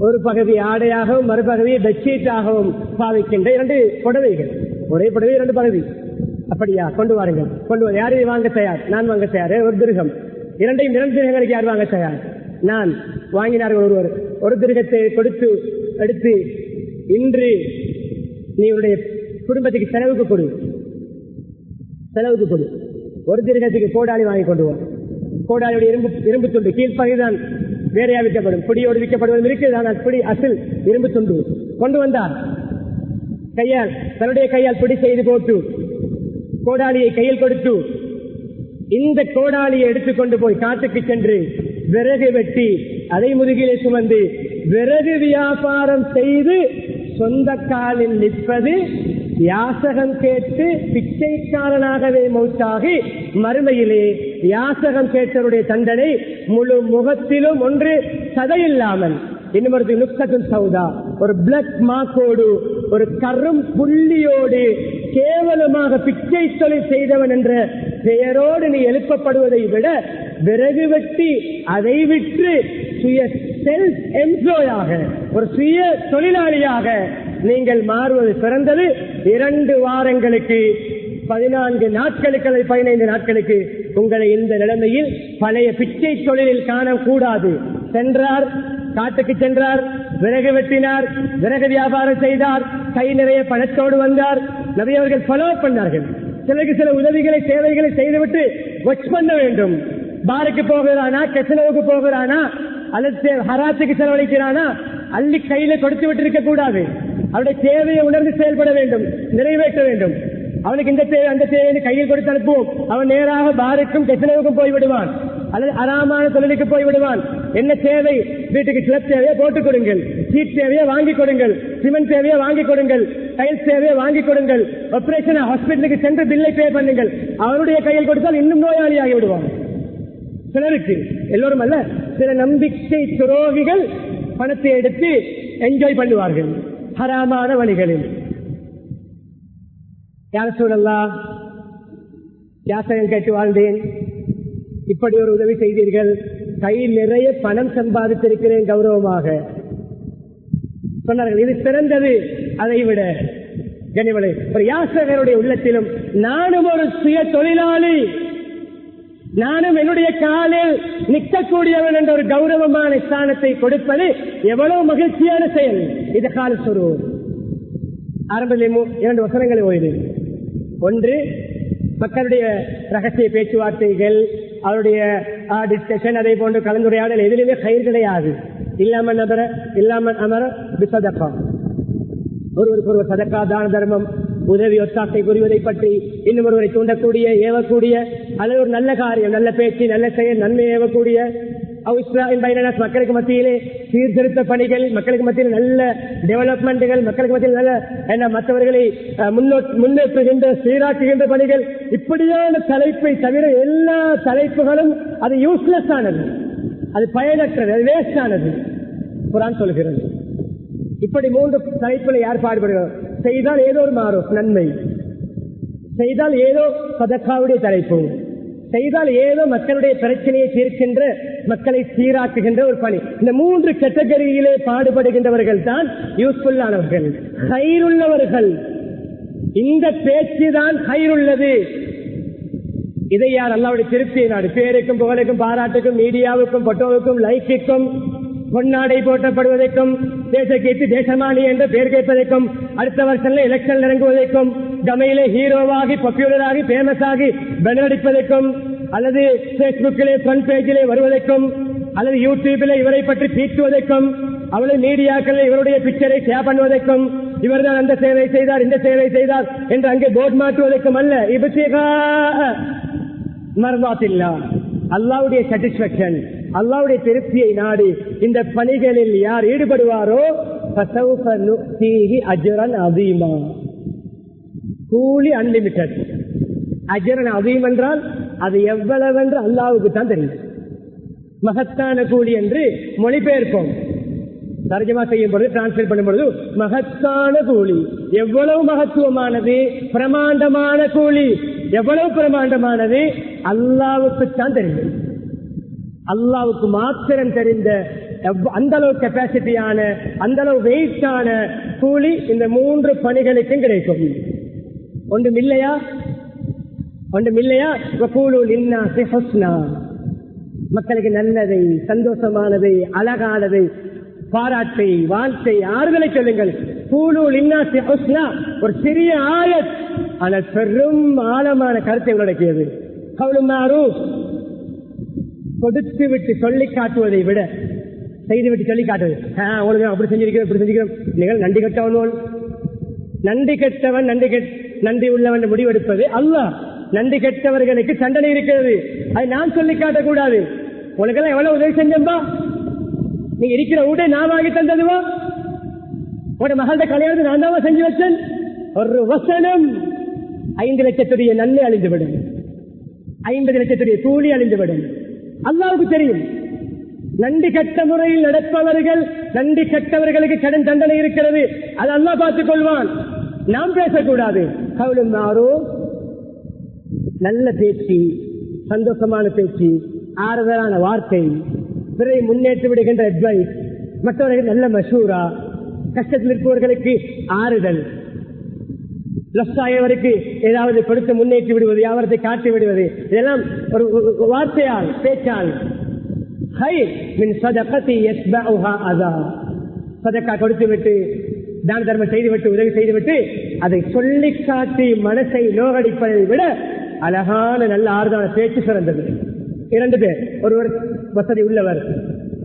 ஒரு பகுதி ஆடையாகவும் மறுபகுதியை பெட்ஷீட்டாகவும் பாவிக்கின்ற இரண்டு புடவைகள். ஒரே புடவை இரண்டு பகுதி. அப்படியா? கொண்டு வாருங்கள், கொண்டு வர. யாரையும் வாங்க தயார்? நான் வாங்க தயார். ஒரு திருகம். இரண்டையும் இரண்டு திருகங்களுக்கு யார் வாங்க தயார்? நான். வாங்கினார்கள். ஒருவர் ஒரு திருகத்தை கொடுத்து எடுத்து, இன்று நீ உன்னுடைய குடும்பத்துக்கு செலவுக்கு கொடு, செலவுக்கு கொடு. ஒரு திருகத்துக்கு கோடாளி வாங்கி கொண்டு வா. கோடாளியுடைய இரும்பு துண்டு கீழ்ப்பகுதிதான் வேறையா விற்கப்படும், பிடியோடு விற்கப்படுவதும் இருக்குது. ஆனால் பிடி அசில் இரும்பு துண்டு கொண்டு வந்தார். கையால், தன்னுடைய கையால் பிடி செய்து போட்டு கோடாளியை கையில் கொடுத்து, இந்த கோடாளியை எடுத்துக்கொண்டு போய் காட்டுக்கு சென்று விறகு வெட்டி அதை முதுகிலே சுமந்து விறகு வியாபாரம் செய்து சொந்த காலில் நிற்பது, யாசகம் கேட்டு பிச்சைக்காரனாகவே மௌத்தாகி மறுமையிலே யாசகம் கேட்டவருடைய தண்டனை முழு முகத்திலும் ஒன்று சதையில்லாமல், இன்னொரு நுக்சத்துன் சௌதா, ஒரு பிளக் மார்க்கோடு, ஒரு கரும் புள்ளியோடு கேவலமாக பிச்சை தொழில் செய்தவன் என்ற பெயரோடு நீ எழுப்பப்படுவதை விட விறகு வெட்டி அதை விற்று சுய செல்ஃப் எம்ப்ளாயாக, ஒரு சுய தொழிலாளியாக நீங்கள் மாறுவது சிறந்தது. 2 வாரங்களுக்கு, 14 நாட்களுக்கு அல்லது 15 நாட்களுக்கு உங்களை இந்த நிலைமையில் பழைய பிச்சை தொழிலில் காணக்கூடாது. சென்றார், காட்டுக்கு சென்றார், விறகு வெட்டினார், விறகு வியாபாரம் செய்தார், கை நிறைய பணத்தோடு வந்தார். நபி அவர்கள் ஃபாலோ பண்ணார்கள். சிலருக்கு சில உதவிகளை, சேவைகளை செய்துவிட்டு வாட்ச் பண்ண வேண்டும். பாருக்கு போகிறானா, கெசனவுக்கு போகிறானா, அல்லது ஹராத்துக்கு செலவழிக்கிறானா, அள்ளி கையில கொடுத்து விட்டு இருக்க கூடாது. அவருடைய தேவையை உணர்ந்து செயல்பட வேண்டும், நிறைவேற்ற வேண்டும். அவனுக்கு இந்த தேவை அந்த தேவையை கையில் கொடுத்து அனுப்புவோம், அவன் நேராக பாருக்கும் கெசனவுக்கும் போய்விடுவான், அல்லது அறாமான தொழிலுக்கு போய்விடுவான். என்ன தேவை? வீட்டுக்கு ஸ்லப் தேவையை போட்டுக் கொடுங்கள், சீட் தேவையை வாங்கிக் கொடுங்கள், சிமெண்ட் தேவையை வாங்கிக் கொடுங்கள், டைல்ஸ் தேவையை வாங்கிக் கொடுங்கள், ஆபரேஷன் ஹாஸ்பிட்டலுக்கு சென்று பில்லை பே பண்ணுங்கள். அவருடைய கையில் கொடுத்தால் இன்னும் நோயாளியாகி விடுவான். சிலருக்கு, எல்லோரும் அல்ல, சில நம்பிக்கை துரோகிகள் பணத்தை எடுத்து என்ஜாய் பண்ணுவார்கள் ஹராமான வழிகளில். யார் சொல்லலாம், யாசகம் கேட்டு வாழ்ந்தேன், இப்படி ஒரு உதவி செய்தீர்கள், கையில் நிறைய பணம் சம்பாதித்திருக்கிறேன் கௌரவமாக சொன்னார்கள். இது சிறந்தது. அதை விட கனிவளை ஒரு யாசகருடைய உள்ளத்திலும், நானும் ஒரு சுய தொழிலாளி, நானும் என்னுடைய காலில் நிற்கக்கூடியவன் என்ற ஒரு கௌரவமான ஸ்தானத்தை கொடுப்பது எவ்வளவு மகிழ்ச்சியான செயல். இது கால சொரு. ஆரம்பத்தில் 2 வசனங்களை ஓய்வு. ஒன்று, மக்களுடைய ரகசிய பேச்சுவார்த்தைகள், அவருடைய டிஸ்கஷன், அதே போன்று கலந்துரையாடல் எதிலுமே கயிறு கிடையாது. இல்லாமல் அமர சதக்கா, ஒருவருக்கு ஒரு சதக்கா, தான தர்மம், உதவி ஒத்தாசை புரிவதை பற்றி, இன்னும் ஒருவரை தூண்டக்கூடிய, ஏவக்கூடிய, அல்லது ஒரு நல்ல காரியம், நல்ல பேச்சு, நல்ல செயல், நன்மை ஏவக்கூடிய, மக்களுக்கு மத்தியிலே சீர்திருத்த பணிகள், மக்களுக்கு மத்தியில் நல்ல டெவலப்மெண்ட்டுகள், மக்களுக்கு மத்தியில் நல்ல மற்றவர்களை முன்னேற்றுகின்ற, சீராக்குகின்ற பணிகள், இப்படியான தலைப்பை தவிர எல்லா தலைப்புகளும் அது யூஸ்லெஸ் ஆனது, அது பயனற்றது, அது வேஸ்ட் ஆனது குர்ஆன் சொல்கிறது. இப்படி 3 தலைப்புகளை யார் பாடுபடுகிறார்? செய்தால் ஏதோ ஒரு மாறும் நன்மை, செய்தால் ஏதோ சதக்காவுடைய தலைப்பு, செய்தால் ஏதோ மக்களுடைய பிரச்சனையை தீர்க்கின்ற, மக்களை சீராக்குகின்ற ஒரு பணி. இந்த 3 கேட்டகரியிலே பாடுபடுகின்றவர்கள் தான் யூஸ்ஃபுல் ஆனவர்கள், கயிறுள்ளவர்கள். இந்த பேச்சு தான் கயிறுள்ளது. இதை யார்? அல்லாஹ்வுடைய திருப்தியை நாடு. பேருக்கும் புகழுக்கும் பாராட்டுக்கும் மீடியாவுக்கும் போட்டோவுக்கும் லைக்குக்கும் பொன்னாடை போட்டப்படுவதற்கும் தேசக்கீர்த்தி தேசமானி என்ற பெயர் கேட்பதற்கும் அடுத்த வருஷம் எலெக்ஷன் இறங்குவதற்கும் கமையிலே ஹீரோவாகி பாப்புலராகி பேமஸ் ஆகி பெனடிப்பதற்கும் அல்லது பேஸ்புக்கிலே ஃப்ரண்ட் பேஜிலே வருவதற்கும் அல்லது யூடியூபிலே இவரை பற்றி தீட்டுவதற்கும் அவளை மீடியாக்களில் இவருடைய பிக்சரை ஷேர் பண்ணுவதற்கும் இவர்தான் அந்த சேவை செய்தார் இந்த சேவை செய்தார் என்று அங்கே போர்ட் மாற்றுவதற்கும் அல்ல. இப்திகா மர்வாத்தில்லா, அல்லாஹ்வுடைய சாட்டிஸ்பாக்சன், அல்லாஹ்வுடைய திருப்தியை நாடி இந்த பணிகளில் யார் ஈடுபடுவாரோ ஃபஸௌஃப நு'தீஹி அஜ்ரன் அஸீமா, கூலி அன்லிமிட்டட். அஜ்ரன் அதீம் என்றால் அது எவ்வளவென்று அல்லாஹ்வுக்கு தான் தெரியும். மகத்தான கூலி என்று மொழிபெயர்ப்போம். தர்ஜமா செய்யும் பொழுது, டிரான்ஸ்லேட் பண்ணும் பொழுது மகத்தான கூலி, எவ்வளவு மகத்துவமானது, பிரமாண்டமான கூலி எவ்வளவு பிரமாண்டமானது அல்லாஹ்வுக்கு தான் தெரியும். அல்லாஹ்வுக்கு மாத்திரம் தெரிந்த அந்த அளவு கெப்பாசிட்டியான, அந்த அளவு வெயிட்டான கூலி இந்த 3 பணிகளுக்கும் கிடைக்கும். ஒன்றும் இல்லையா? மக்களுக்கு நல்லதை, சந்தோஷமானதை, அழகானதை, பாராட்டை, வாழ்க்கை, ஆறுதலை சொல்லுங்கள். ஒரு சிறிய ஆயத், ஆனால் பெரும் ஆழமான கருத்தை உள்ளடக்கியது. கொடுத்து விட்டு சொல்லி காட்டுவதை விட செய்துவிட்டு சொல்லி காட்டுவது. உங்களுக்கு அப்படி செஞ்சிருக்கிறோம், இப்படி செஞ்சிருக்கிறோம். நீங்கள் நன்றி கட்டவன், நன்றி கெட்டவன், நன்றி உள்ளவன் முடிவெடுப்பது அல்லாஹ். நன்றி கெட்டவர்களுக்கு தண்டனை இருக்கிறது. அதை நான் சொல்லி காட்டக்கூடாது. உனக்கெல்லாம் எவ்வளவு உதவி செஞ்சம்பா, நீங்க இருக்கிற வீட்டை நான் வாங்கி தந்ததுவா, உங்களோட மகள கல்யாணத்தை நான் தான் செஞ்சு வச்சேன். ஒரு வசனம் 5 லட்சத்துடைய நன்மை அழிந்துவிடும், 50 லட்சத்துடைய கூலி அழிந்துவிடும். அல்லாஹ்வுக்கு தெரியும். நன்றி கட்ட முறையில் நடப்பவர்கள், நன்றி கட்டவர்களுக்கு கடன் தண்டனை இருக்கிறது. அது அல்லாஹ் பார்த்துக் கொள்வான். நாம் பேசக்கூடாது. கவுலும் மாறும், நல்ல பேச்சு, சந்தோஷமான பேச்சு, ஆறுதலான வார்த்தை, பிறரை முன்னேற்றி விடுகின்ற அட்வைஸ், மற்றவர்கள் நல்ல மஷூரா, கஷ்டத்தில் இருப்பவர்களுக்கு ஆறுதல், லஸ்ஸாயவருக்கு ஏதாவது கொடுத்து முன்னேற்றி விடுவது, யாவரத்தை காட்டி விடுவது, இதெல்லாம் ஒரு வார்த்தையால், பேச்சால். சதக்கா கொடுத்து விட்டு, தான தர்மம் செய்துவிட்டு, உதவி செய்துவிட்டு, அதை சொல்லி காட்டி மனசை நோகடிப்பதை விட அழகான நல்ல ஆறுதலான பேச்சு சிறந்தது. 2 பேர், ஒருவர் வசதி உள்ளவர்,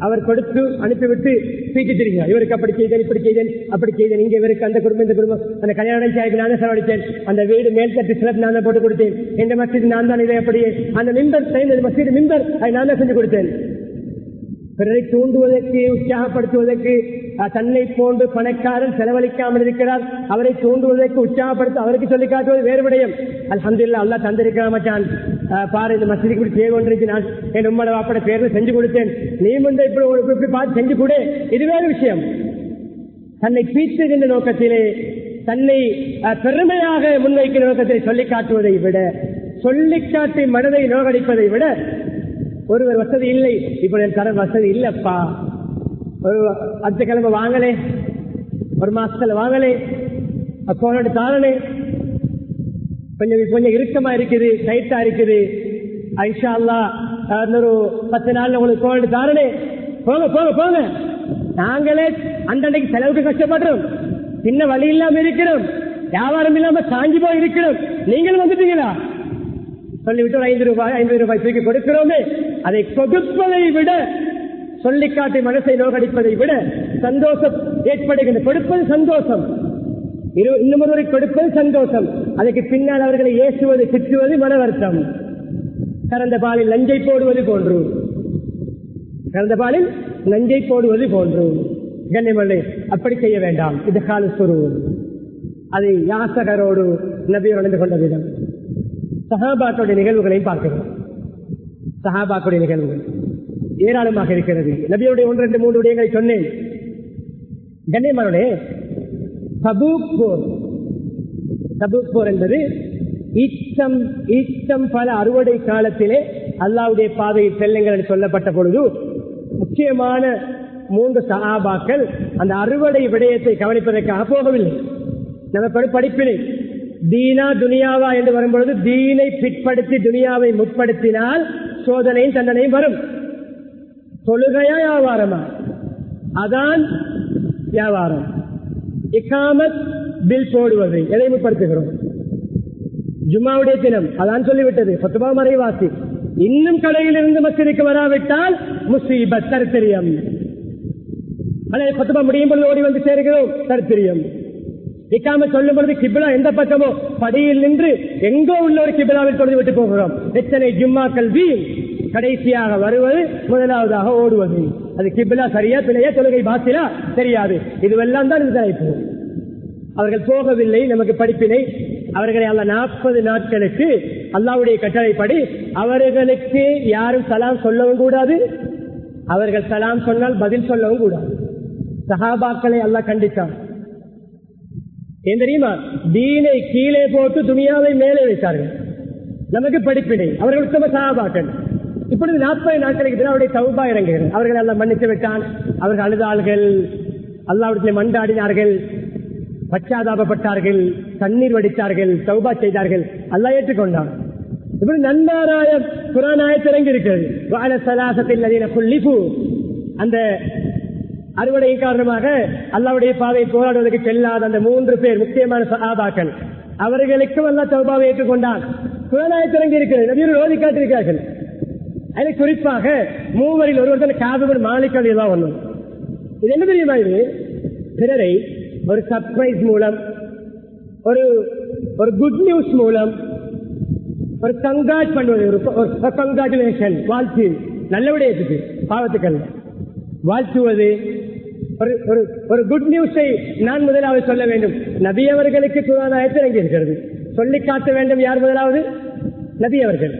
அவர் கொடுத்து அனுப்பிவிட்டு பீச்சிட்டு, இவருக்கு அப்படி செய்தேன், இப்படி செய்தேன், அப்படி செய்தேன், இங்க இவருக்கு அந்த குடும்பம், இந்த குடும்பம், அந்த கல்யாணம் சாய்க்கு நான் தான் செலவழித்தேன், அந்த வீடு மேல்கட்டு சிலர் நான் தான் போட்டு கொடுத்தேன், இந்த மஸ்ஜித் நான் தான், இதை அப்படியே அந்த மிம்பர் செய்த மஸ்ஜித் மிம்பர் அதை நான் தான் செஞ்சு கொடுத்தேன். பிறரை தூண்டுவதற்கு, உற்சாகப்படுத்துவதற்கு, தன்னை போன்று பணக்காரன் செலவழிக்காமல் இருக்கிறார், அவரை தூண்டுவதற்கு, உற்சாகப்படுத்த அவருக்கு சொல்லி காட்டுவது வேறு விடயம். அல்ஹம்துலில்லாஹ், அல்லாஹ் தந்திருக்கிறான் மச்சான், பாரு இந்த மஸ்ஜிதுக்கு இப்படி செய்ய கொண்டிருக்கு, நான் என் உம்மட வாப்பட பேர்ல செஞ்சு கொடுத்தேன், நீ வந்து இப்படி பார்த்து செஞ்சு கொடு, இது வேறு விஷயம். தன்னை பீத்துகின்ற நோக்கத்திலே, தன்னை பெருமையாக முன்வைக்கிற நோக்கத்திலே சொல்லி காட்டுவதை விட, சொல்லி காட்டி மனதை நோகடிப்பதை விட, ஒருவர் வசதி இல்லை, இப்ப என் தர வசதி இல்லப்பா, ஒரு அடுத்த கிழமை வாங்கலே, ஒரு மாசத்துல வாங்கலே, அக்கௌண்ட் தாரனே, கொஞ்சம் இறுக்கமா இருக்குது, டைட்டா இருக்குது, இன்ஷா அல்லாஹ் ஒரு 10 நாள்ல உங்களுக்கு அக்கௌண்ட் தாரனே, போங்க போங்க போங்க. நாங்களே அன்றைக்கு செலவுக்கு கஷ்டப்படுறோம், சின்ன வழி இல்லாம இருக்கிறோம், வியாபாரம் இல்லாம சாஞ்சி போய் இருக்கிறோம், நீங்களும் வந்துட்டீங்களா சொல்லிவிட்டு 50 ரூபாய் தூக்கி கொடுக்கிறோமே, அதை கொடுப்பதை விட, சொல்லிக்காட்டி மனசை நோகடிப்பதை விட சந்தோஷம் ஏற்படுகின்ற, கொடுப்பது சந்தோஷம், இன்னும் ஒருவரை கொடுப்பது சந்தோஷம், அதற்கு பின்னால் அவர்களை ஏசுவது, திட்டுவது மன வருத்தம். கறந்த பாலில் நஞ்சை போடுவது போன்று, கறந்த பாலில் நஞ்சை போடுவது போன்று. கண்ணியமல்லை, அப்படி செய்ய வேண்டாம். இது காலசுரு, அதை யாசகரோடு நபியோடு நடந்து கொண்ட விதம். சஹாபாக்களுடைய நிகழ்வுகளையும் பார்க்கிறோம். சஹாபாக்களுடைய நிகழ்வுகள் ஏராளமாக இருக்கிறது. நபியோடைய 1, 2, 3 விடயங்களை சொன்னேன். கண்ணியமானே, தபூக் போர் என்பது ஈச்சம் பல அறுவடை காலத்திலே அல்லாஹ்வுடைய பாதையில் செல்லுங்கள் என்று சொல்லப்பட்ட பொழுது, முக்கியமான 3 சஹாபாக்கள் அந்த அறுவடை விடயத்தை கவனிப்பதற்காக போகவில்லை. நம்ம படிப்பினை தீனா துனியாவா என்று வரும்பொழுது, தீனை பிற்படுத்தி துனியாவை முற்படுத்தினால் சோதனையும் தண்டனையும் வரும். தொழுகையா வியாபாரமா? அதான் வியாபாரம். இகாமத் பில் போடுவது, எதை முற்படுத்துகிறோம்? ஜும்மாவுடைய தினம் அதான் சொல்லிவிட்டது, ஃபத்வா மறைவாசி. இன்னும் கடையில் இருந்து மஸ்ஜிதுக்கு வராவிட்டால் முசீபத், தரித்திரியம். அதை ஃபத்வா முடியும் பொழுது ஓடி வந்து சேர்கிறோம், தரித்திரியம். இக்காம சொல்லும் பொழுது கிபிலா எந்த பக்கமோ படியில் நின்று எங்கோ உள்ள ஒரு கிபிலாவில் தொழுது விட்டு போகிறோம். எத்தனை ஜும்மாக்கள் வீண். கடைசியாக வருவது, முதலாவதாக ஓடுவது. அது கிபிலா சரியா பிழையா, தொழுகை பாசிலா தெரியாது. இதுவெல்லாம் தான் இந்த தலைப்பு. அவர்கள் போகவில்லை, நமக்கு படிப்பினை. அவர்களை அல்லாஹ் 40 நாட்களுக்கு அல்லாஹ்வுடைய கட்டளைப்படி அவர்களுக்கு யாரும் சலாம் சொல்லவும் கூடாது, அவர்கள் சலாம் சொன்னால் பதில் சொல்லவும் கூடாது. சஹாபாக்களை அல்லாஹ் கண்டித்தான். ஏன் தெரியுமா? தீனை கீழே போட்டு துனியாவை மேலே வைத்தார்கள். நமக்கு படிப்பினை. அவர்கள் உத்தம சஹாபாக்கள். இப்பொழுது 40 நாட்களுக்கு அவருடைய தௌபா இறங்குகிறது. அவர்கள் எல்லாம் மன்னித்து விட்டான். அவர்கள் அழுதார்கள், அல்லாஹ்விடத்திலே மன்றாடினார்கள், பச்சாதாபப்பட்டார்கள், தண்ணீர் வடித்தார்கள், தௌபா செய்தார்கள். அல்லாஹ் ஏற்றுக்கொண்டான். இப்படி நன்மாராய குர்ஆன் ஆயத் இறங்கி இருக்கிறது. வஅல ஸலாஸத்தில் லதீன குல்லிஃபு, அந்த அறுவடையின் காரணமாக அல்லாஹ்வுடைய பாதையை போராடுவதற்கு செல்லாத அந்த 3 பேர் முக்கியமான சஹாபாக்கள், அவர்களுக்கும் அல்லாஹ் தௌபாவை ஏற்றுக்கொண்டான். குர்ஆன் ஆயத் இறங்கி இருக்கிறது. நபியர்கள் ஓதி காட்டியிருக்கிறார்கள். அதில் குறிப்பாக 3 ஒருவர் காப் இப்னு மாலிக் ரலியல்லாஹு அன்ஹு. இது என்ன தெரியுமா? இது பிறரை ஒரு சர்ப்ரைஸ் மூலம், ஒரு குட் நியூஸ் மூலம், ஒரு கங்காட் பண்ணுவது, ஒரு கங்காச்சுலேஷன், வாழ்த்து, நல்லவிடயத்துக்கு, பாவத்துக்கள் வாழ்த்துவது, ஒரு குட் நியூஸை நான் முதலாவது சொல்ல வேண்டும். நபி அவர்களுக்கு குர்ஆன் ஆயத்து இறங்கி இருக்கிறது. சொல்லி காட்ட வேண்டும். யார் முதலாவது? நபி அவர்கள்.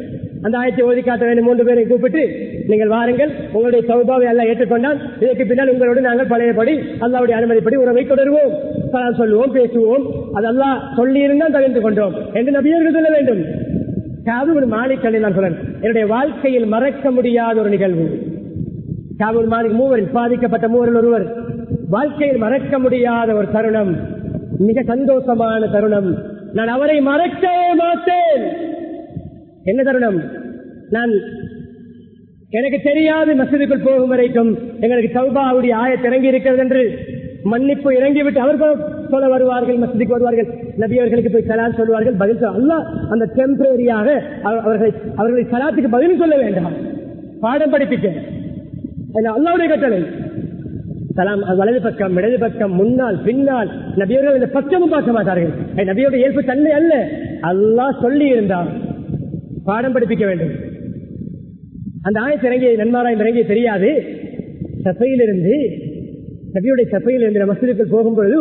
அந்த ஆயத்தை ஓதி காட்ட வேண்டும். 3 பேரை கூப்பிட்டு, நீங்கள் வாருங்கள், உங்களுடைய தௌபாவை அல்லாஹ் ஏற்றுக்கொண்டால் இதற்கு பின்னால் உங்களோடு நாங்கள் பழையபடி அல்லாஹ்வுடைய அனுமதிப்படி உறவை தொடருவோம், சலாம் சொல்லுவோம், பேசுவோம். அது அல்லாஹ் சொல்லி இருந்தால் தவிர்த்து கொண்டோம் என்று நபியர்கள் சொல்ல வேண்டும். காப் இப்னு மாலிக் ரலியல்லாஹு அன்ஹு என்னுடைய வாழ்க்கையில் மறக்க முடியாத ஒரு நிகழ்வு. காப் இப்னு மாலிக் 3 பாதிக்கப்பட்ட 3 ஒருவர். வாழ்க்கையில் மறக்க முடியாத ஒரு தருணம், மிக சந்தோஷமான தருணம். நான் அவரை மறக்கவே மாட்டேன். என்ன தருணம்? நான் எனக்கு தெரியாது மஸ்ஜிதுக்குள் போகும் வரைக்கும் எங்களுக்கு தௌபாவுடைய ஆயத் இறங்கி இருக்கிறது என்று மன்னிப்பு இறங்கிவிட்டு அவர்கள் சொல்ல வருவார்கள், மஸ்ஜிதுக்கு வருவார்கள், நபி அவர்களுக்கு போய் சலாம் சொல்வார்கள், பதில் சொல்ல. அல்லாஹ் அந்த டெம்பரரியாக அவர்களை சலாத்துக்கு பதில் சொல்ல வேண்டாம், பாடம் படிப்பிக்க அல்லாஹ்வுடைய கட்டளை. சலாம் வலது பக்கம், இடது பக்கம், முன்னால், பின்னால். நபியர்கள் இந்த பக்கமும் பார்க்க மாட்டார்கள். நபியோட இயல்பு தன்மை அல்ல. அல்லாஹ் சொல்லி இருந்தார், பாடம் படிப்பிக்க வேண்டும். அந்த ஆயத் இறங்கிய நன்மாராயம் இறங்கிய தெரியாது. சபையிலிருந்து, நபியுடைய சபையிலிருந்து மஸ்ஜிதுக்குள் போகும்பொழுது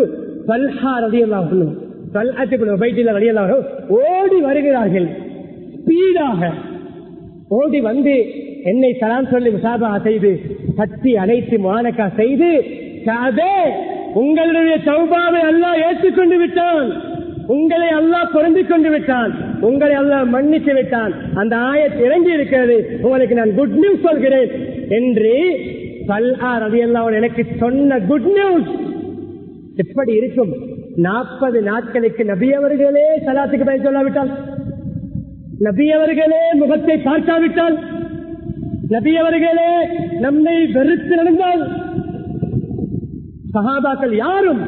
தல்ஹா ரலியல்லாஹு அன்ஹு, தல்ஹா இப்னு உபைதுல்லாஹ் ரலியல்லாஹு அன்ஹு ஓடி வருகிறார்கள். ஸ்பீடாக ஓடி வந்து என்னை சலாம் சொல்லி முசாபஹா செய்து, கத்தி அணைத்து முஆனகா செய்து, காபே, உங்களுடைய தௌபாவை அல்லாஹ் ஏற்றுக்கொண்டு விட்டான், உங்களை அல்லாஹ் பொருந்திக் கொண்டு விட்டான், உங்களை அல்லாஹ் மன்னித்து விட்டான், அந்த ஆயத் இறங்கி இருக்கிறது, உங்களுக்கு நான் குட் நியூஸ் சொல்கிறேன் என்று தல்ஹா ரலியல்லாஹு அன்ஹு எனக்கு சொன்ன குட் நியூஸ் எப்படி இருக்கும்? 40 நாட்களுக்கு நபி அவர்களே சலாத்துக்கு பதில் சொல்லாவிட்டால், நபி அவர்களே முகத்தை பார்க்காவிட்டால், நபி அவர்களே நம்மை வெறுத்து நடந்தால், சஹாபாக்கள் யாரும்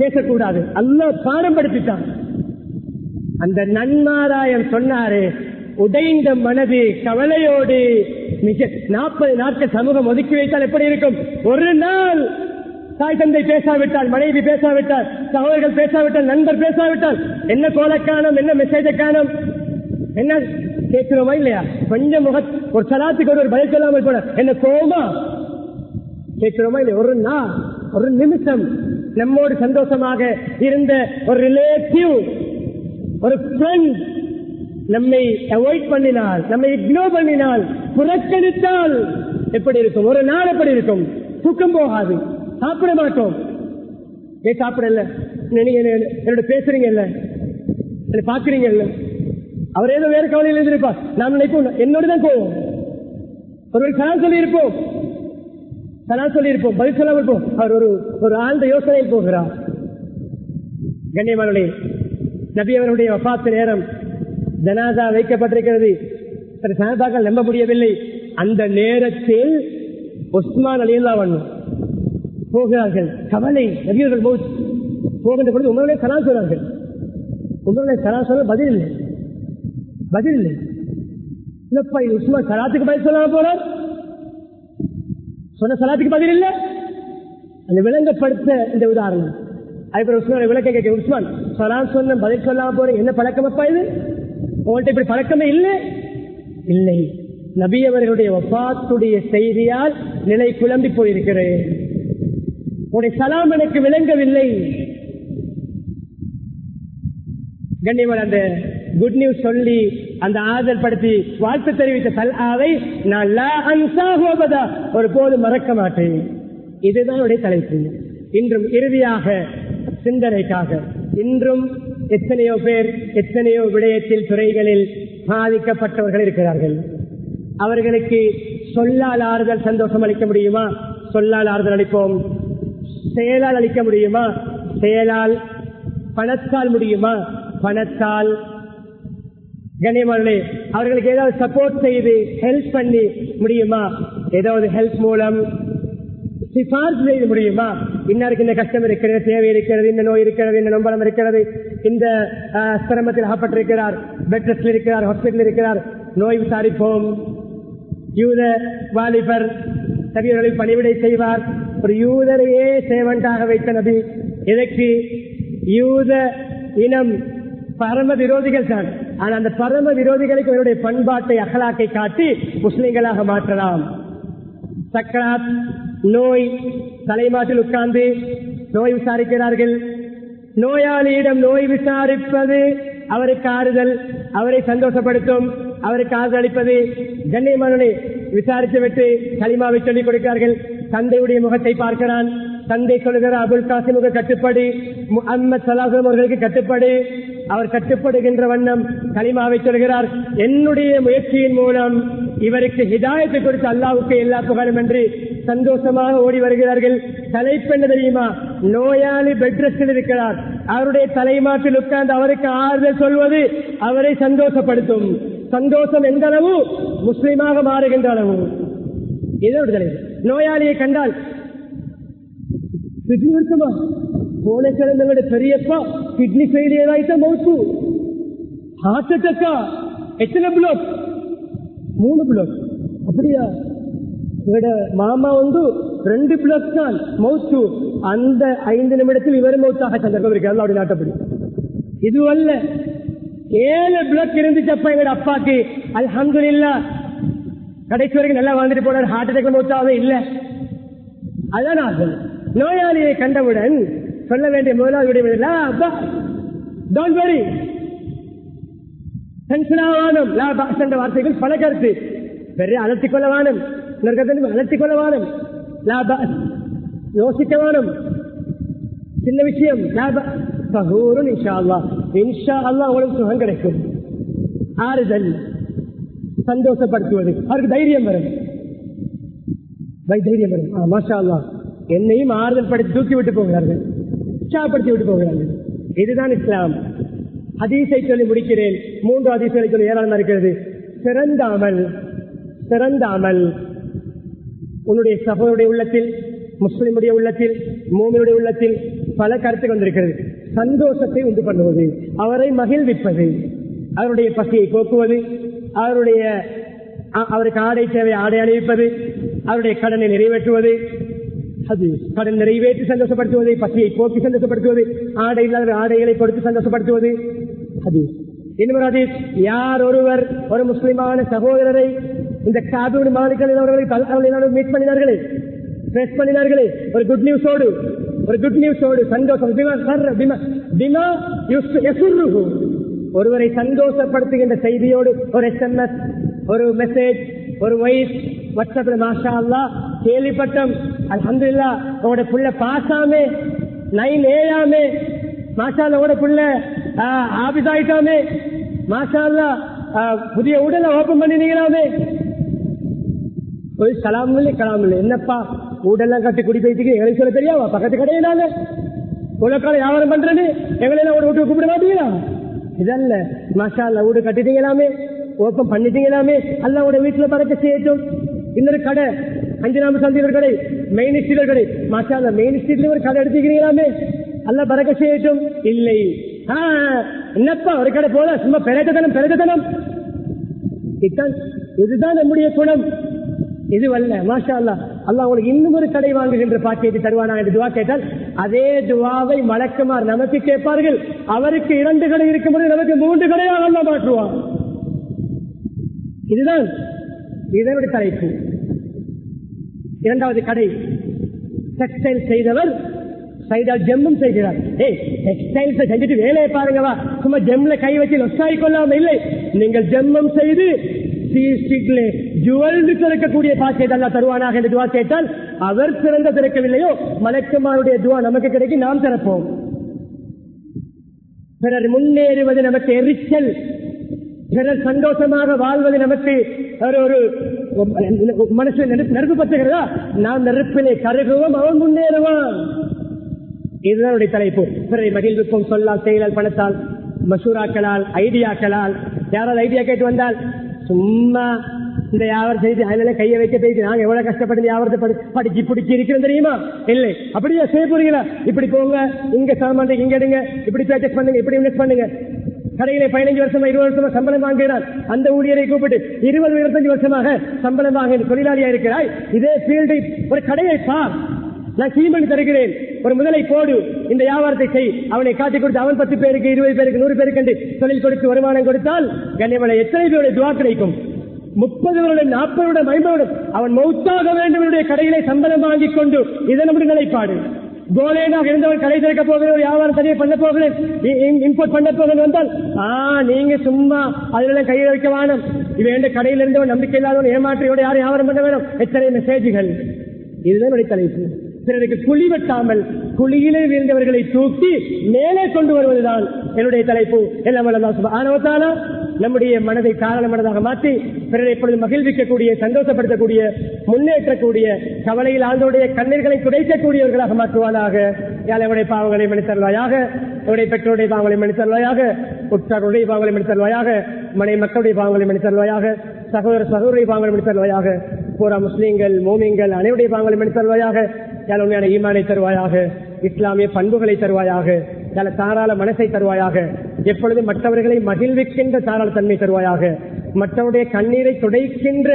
பேசக்கூடாது. அல்லாஹ் பாடம் படிப்பிட்டான். அந்த நன்மாராயம் சொன்னாரு, உடைந்த மனது கவலையோடு மிக 40 நாட்கள் சமூகம் ஒதுக்கி வைத்தால் எப்படி இருக்கும்? ஒரு நாள் தாய் தந்தை பேசாவிட்டால், மனைவி பேசாவிட்டால், சகோதரர்கள் பேசாவிட்டால், நண்பர் பேசாவிட்டால், என்ன கோலக்கானம், என்ன மெசேஜ காணும், என்ன கேட்கிறோமா இல்லையா? கொஞ்சம் ஒரு சலாத்துக்கு ஒரு பதில் சொல்லாமல் போன என்ன கோமா கேட்கிறோமா இல்லையா? ஒரு நாள், ஒரு நிமிஷம் நம்மோடு சந்தோஷமாக இருந்த ஒரு ரிலேட்டிவ், ஒரு ஃப்ரெண்ட் நம்மை அவாய்ட் பண்ணினால், நம்மை இக்னோர் பண்ணினால், புறக்கணித்தால் எப்படி இருக்கும்? ஒரு நாள் எப்படி இருக்கும்? தூக்கம் போகாது, சாப்பிட மாட்டோம். ஏன் சாப்பிடல? நீங்க என்னோட பேசுறீங்க இல்ல, பாக்குறீங்க இல்ல, அவர் ஏதோ வேற கவலையில் இருந்திருப்பார். நாம் நினைப்போம் என்னோடதான் போவோம். ஒருவர் சலாம் சொல்லி இருப்போம், பதில் சொல்லாமல் இருப்போம். அவர் ஒரு ஆழ்ந்த யோசனையில் போகிறார். கண்ணியமானவர்களே, நபி அவருடைய வஃபாத் நேரம், ஜனாசா வைக்கப்பட்டிருக்கிறது. சஹாபாக்கள் நம்ப முடியவில்லை. அந்த நேரத்தில் உஸ்மான் ரலியல்லாஹு அன்ஹு போகிறார்கள். கவலை, நபியர்கள் போகின்ற பொழுது உமருடைய சலாம் சொல்றார்கள். உமருடைய சலாம் சொல்ல பதில் இல்லை. இல்லப்பா, உஸ்மான் சலாத்துக்கு பதில் சொல்லாம போறார், சொன்ன சலாத்துக்கு பதில் இல்லை. அந்த விளங்கப்படுத்த இந்த உதாரணம். அதுக்கு உஸ்மான் விளக்க கேட்க, உஸ்மான் சலாம் சொன்ன பதில் சொல்லாம போறீங்க, என்ன பழக்கமப்பா இது? உங்கள்கிட்ட இப்படி பழக்கமே இல்லை. நபி அவர்களுடைய வஃபாத்துடைய செய்தியால் நிலை குழம்பி போயிருக்கிறேன், உங்களுடைய சலாம் எனக்கு விளங்கவில்லை. கண்ணியமான அந்த குட் நியூஸ் சொல்லி அந்த ஆதல் படுத்தி வாழ்த்து தெரிவித்த தல்ஆவை நான் லா அன்சாஹு அபதா ஒரு போது மறக்க மாட்டேன். இதுதான் உடைய தலைப்பு. இன்றும் இறுதியாக சிந்தனைக்காக இன்றும் எத்தனையோ பேர் எத்தனையோ விடயத்தில் துறைகளில் பாதிக்கப்பட்டவர்கள் இருக்கிறார்கள். அவர்களுக்கு சொல்லால் ஆறுதல் சந்தோஷம் அளிக்க முடியுமா? சொல்லால் ஆறுதல் அளிப்போம். செயலால் அளிக்க முடியுமா? செயலால். பணத்தால் முடியுமா? பணத்தால். கண்ணியமானே, அவர்களுக்கு ஏதாவது சப்போர்ட் செய்து ஹெல்ப் பண்ணி முடியுமா? ஏதாவது ஹெல்ப் மூலம் சிபார்சு செய்ய முடியுமா? இன்னாருக்கு இந்த கஷ்டம் இருக்கிறது, தேவை இருக்கிறது, இந்த நோய் இருக்கிறது, இந்த நம்பலம் இருக்கிறது, இந்த சிரமத்தில் அகப்பட்டிருக்கிறார், பெட் ரெஸ்டில் இருக்கிறார், ஹாஸ்பிட்டல் இருக்கிறார், நோய் விசாரிப்போம். யூத வாலிபர் நபியர்களை பணிவிடை செய்வார். ஒரு யூதரையே சேவண்டாக வைத்த நபி. எதற்கு? யூத இனம் பரம விரோதிகள் தான். ஆனால் அந்த பரம விரோதிகளுக்கு அவருடைய பண்பாட்டை அகலாக்கை காட்டி முஸ்லிம்களாக மாற்றலாம். சக்கராத் நோய், தலைமாட்டில் உட்கார்ந்து நோய் விசாரிக்கிறார்கள். நோயாளியிடம் நோய் விசாரிப்பது அவருக்கு ஆறுதல், அவரை சந்தோஷப்படுத்தும், அவருக்கு ஆறுதல் அளிப்பது. கண்ணியமானவனை விசாரித்து விட்டு கலிமாவை சொல்லிக் கொடுக்கிறார்கள். தந்தையுடைய முகத்தை பார்க்கிறான். தந்தை சொல்லுகிறார் அபுல் காசிமுக கட்டுப்படி, முஹம்மது ஸல்லல்லாஹு அவர்களுக்கு கட்டுப்படி. அவர் கட்டுப்படுகின்ற வண்ணம் கலிமாவை சொல்கிறார். என்னுடைய முயற்சியின் மூலம் இவருக்கு ஹிதாயத்தை கொடுத்து அல்லாஹ்வுக்கு எல்லா புகழும் என்று சந்தோஷமாக ஓடி வருகிறார்கள். தலைப்பு என்ன தெரியுமா? நோயாளி பெட் ரெஸ்டில் இருக்கிறார். அவருடைய தலைமாட்டில் உட்கார்ந்து அவருக்கு ஆறுதல் சொல்வது அவரை சந்தோஷப்படுத்தும். சந்தோஷம் எந்த அளவு? முஸ்லிமாக மாறுகின்ற அளவு. இதோடு தலைவர் நோயாளியை கண்டால் கிட்னி இருக்குமா? போன கிழமை பெரியப்பா கிட்னி ஃபெயிலியர் ஆயிட்டா மௌத்து, ஹார்ட் அட்டாக்கா, எத்தனை பிளாக்? 3 பிளாக். அப்படியா? மாமா 2 பிளாக் தான் மௌத்து. அந்த 5 நிமிடத்தில் இவர் மௌத்தாக சந்தர்ப்பம் இருக்கு. அல்லாஹ்வுடைய நாட்டப்படி இது அல்ல. 7 பிளாக் இருந்துச்சப்பா எங்க அப்பாக்கு. அல்ஹம்துலில்லாஹ், கடைசி வரைக்கும் நல்லா வாழ்ந்துட்டு போனார். ஹார்ட் அட்டாக் மௌத்தாவே இல்ல. அதான் ஆகுது. நோயாளியை கண்டவுடன் சொல்ல வேண்டிய முதலாவது வார்த்தைகள் பல கருத்து. பெரிய அலட்டிக் கொள்ள வானம், அலட்டிக் கொள்ள வானம், யோசிக்க வானம், சின்ன விஷயம். இன்ஷா அல்லாஹ் உங்களுக்கு சுகம் கிடைக்கும். ஆறுதல், சந்தோஷப்படுத்துவது, அவருக்கு தைரியம் வரும். தைரியம் வரும். மாஷா அல்லாஹ், என்னையும் ஆறுதல் படுத்தி தூக்கி விட்டு போகிறார்கள், உற்சாகப்படுத்தி விட்டு போகிறார்கள். இதுதான் இஸ்லாம். ஹதீஸை சொல்லி முடிக்கிறேன். 3 ஹதீஸ்களை சொல்லி ஏராளமா இருக்கிறது. சிறந்த அமல் உன்னுடைய சகோதரருடைய உள்ளத்தில், முஸ்லிமுடைய உள்ளத்தில், மூமினுடைய உள்ளத்தில் பல கருத்துக்கள் வந்திருக்கிறது. சந்தோஷத்தை உண்டு பண்ணுவது, அவரை மகிழ்விப்பது, அவருடைய பசியை போக்குவது, அவருக்கு ஆடை தேவை ஆடை அணிவிப்பது, அவருடைய கடனை நிறைவேற்றுவது, அது கடன் நிறைவேற்றி சந்தோஷப்படுத்துவது, பசியை போக்கி சந்தோஷப்படுத்துவது, ஆடை இல்லாத ஆடைகளை கொடுத்து சந்தோஷப்படுத்துவது. அது இன்னொரு ஹதீஸ், யார் ஒருவர் ஒரு முஸ்லிமான சகோதரரை இந்த காபீர் மாலிகள் அவர்களை மீட் பண்ணினார்களே, பேஸ் பண்ணினார்களே, ஒரு குட் நியூஸோடு சந்தோஷம், ஒருவரை சந்தோஷப்படுத்துகின்ற செய்தியோடு ஒரு SMS, ஒரு மெசேஜ், ஒரு வாய்ஸ் வாட்ஸ்அப்ல மாஷா அல்லாஹ் கேள்விப்பட்டோம், அல்ஹம்துலில்லாஹ் உங்களோட புள்ள பாசாமே 9 ஏழாமே, மாஷா அல்லாஹ் உங்களோட புள்ள ஆபீஸ் ஆயிட்டாமே, மாஷா அல்லாஹ் புதிய உடலை ஓபன் பண்ணினீங்களாமே. ஒரு சலாம் இல்லை கலாம் இல்லை. என்னப்பா உடெல்லாம் கட்டி குடி போயிட்டு எங்களுக்கு சொல்ல தெரியாவா? பக்கத்து கடையினால உலகால வியாபாரம் பண்றேன்னு எங்களெல்லாம் ஒரு வீட்டுக்கு கூப்பிட மாட்டீங்களா? இதல்ல, மாஷா அல்லாஹ் வீடு கட்டிட்டீங்களாமே, ஓப்பன் பண்ணிட்டீங்களாமே, அல்லாஹ்வுடைய வீட்டுல பறக்க செய்யட்டும். இன்னொரு கடை 5 நாம சந்தையில் ஒரு கடை, மெயின் ஸ்ட்ரீட் கடை, மாஷா அல்லாஹ் மெயின் ஸ்ட்ரீட்ல ஒரு கடை எடுத்துக்கிறீங்களாமே, அல்லாஹ் பறக்க செய்யட்டும். இல்லை, என்னப்பா ஒரு கடை போல சும்மா பெருத்தனம். இதுதான் நம்முடைய குணம். இதுவல்ல. மாஷா அல்லாஹ், அல்லாஹ் உங்களுக்கு இன்னும் ஒரு கடை வாங்குகின்ற பாக்கியத்தை தருவானா என்று துவா கேட்டால் அதே துவாவை மலக்குமார் நமக்கு கேட்பார்கள். அவருக்கு 2 கடை இருக்கும்போது நமக்கு 3 கடையாக அல்லாஹ் மாற்றுவான். இதுதான் இதனுடைய தலைப்பு. 2வது கடை, டெக்ஸ்டைல் செய்தவர் சைடால் ஜெம்மும் செய்கிறார். டெக்ஸ்டைல்ஸ் செஞ்சுட்டு வேலையை பாருங்கவா, சும்மா ஜெம்ல கை வச்சு லொஸ்டாய் கொள்ளாம இல்லை, நீங்கள் ஜெம்மம் செய்து ஜுவல்டு திறக்கக்கூடிய பாக்கியத்தை அல்லாஹ் தருவானாக என்று துவா கேட்டால், அவர் சிறந்த திறக்கவில்லையோ மலக்குமாருடைய துவா நமக்கு கிடைக்கும், நாம் திறப்போம். பிறர் முன்னேறுவது நமக்கு எரிச்சல், பிறர் சந்தோஷமாக வாழ்வது நமக்கு ஒரு மனசு நெருப்பு பற்றுகிறதா, நாம் நெருப்பிலே கருகுவோம், அவன் முன்னேறுவான். இதுதான் தலைப்பு. பிறரை மகிழ்விப்போம் சொல்லால், செயலால், பணத்தால், மசூராக்களால், ஐடியாக்களால். யாராவது ஐடியா கேட்டு வந்தால் சும்மா இந்த வியாபாரம் செய்து அதனால கையை வைக்க போயிட்டு நாங்க எவ்வளவு கஷ்டப்பட்டு வியாபாரத்தை படிச்சு பிடிச்சி இருக்கிறோம் தெரியுமா? இல்லை, அப்படியே செய்ய போறீங்களா? இப்படி போங்க, இங்க சாமான் இங்க எடுங்க, இப்படி பர்ச்சேஸ் பண்ணுங்க, இப்படி இன்வெஸ்ட் பண்ணுங்க. கடையில 15 வருஷமா 20 வருஷமா சம்பளம் வாங்குகிறார், அந்த ஊழியரை கூப்பிட்டு 20-25 வருஷமாக சம்பளம் வாங்க தொழிலாளியா இருக்கிறாய், இதே ஃபீல்டு ஒரு கடையை பார், நான் கிளீன் பண்ணி தருகிறேன், ஒரு முதலை போடு, இந்த வியாபாரத்தை செய், அவனை காட்டி கொடுத்து அவன் 10 பேருக்கு 20 பேருக்கு 100 பேருக்கு என்று தொழில் கொடுத்து வருமானம் கொடுத்தால் கண்ணியமான எத்தனை பேருடைய துவா கிடைக்கும்? 30 வருடம் 40 வருடம் 50 வருடம் அவன் மௌத்தாக வேண்டும் என்னுடைய கடையிலே சம்பளம் வாங்கிக் கொண்டு, இதை நம்முடைய நிலைப்பாடு. கோலேனாக இருந்தவன் கடை திறக்க போகிறேன், ஒரு வியாபாரம் தனியை பண்ண போகிறேன், இம்போர்ட் பண்ண போகிறேன் வந்தால் நீங்க சும்மா அதுல கையில் வைக்க வேணும், இவன் கடையில் இருந்தவன் நம்பிக்கை இல்லாதவன் ஏமாற்றியோட யாரும் வியாபாரம் பண்ண வேணும். எத்தனை மெசேஜ்கள்! இதுதான் என்னுடைய தலைப்பு. பிறருக்கு குழி வெட்டாமல் குழியிலே வீழ்ந்தவர்களை தூக்கி மேலே கொண்டு வருவதுதான் என்னுடைய தலைப்பு. எல்லாம் அல்லாஹ் சுப்ஹானஹு வ தஆலா நம்முடைய மனதை காரணமானதாக மாற்றி பிறரை எப்பொழுது மகிழ்விக்கக்கூடிய, சந்தோஷப்படுத்தக்கூடிய, முன்னேற்றக்கூடிய, கவலையில் ஆழ்ந்தோடைய கண்ணீர்களை துடைக்கக்கூடியவர்களாக மாற்றுவானாக. யாருடைய பாவங்களை மன்னித்தருள்வாயாக, என்னுடைய பெற்றோருடைய பாவங்களை மன்னித்தருள்வாயாக, உற்றாருடைய பாவங்களை மன்னித்தருள்வாயாக, மனை மக்களுடைய பாவங்களை மன்னித்தருள்வாயாக, சகோதர சகோதரிய பாவங்களை மன்னித்தருள்வாயாக, பூரா முஸ்லீம்கள் மோமின்கள் அனைவருடைய பாவங்களை மன்னித்தருள்வாயாக. யார் உண்மையான ஈமானை தருவாயாக, இஸ்லாமிய பண்புகளை தருவாயாக, யார் தாராள மனசை தருவாயாக, எப்பொழுது மற்றவர்களை மகிழ்விக்கின்ற தாராள தன்மை தருவாயாக, மற்றவருடைய கண்ணீரை துடைக்கின்ற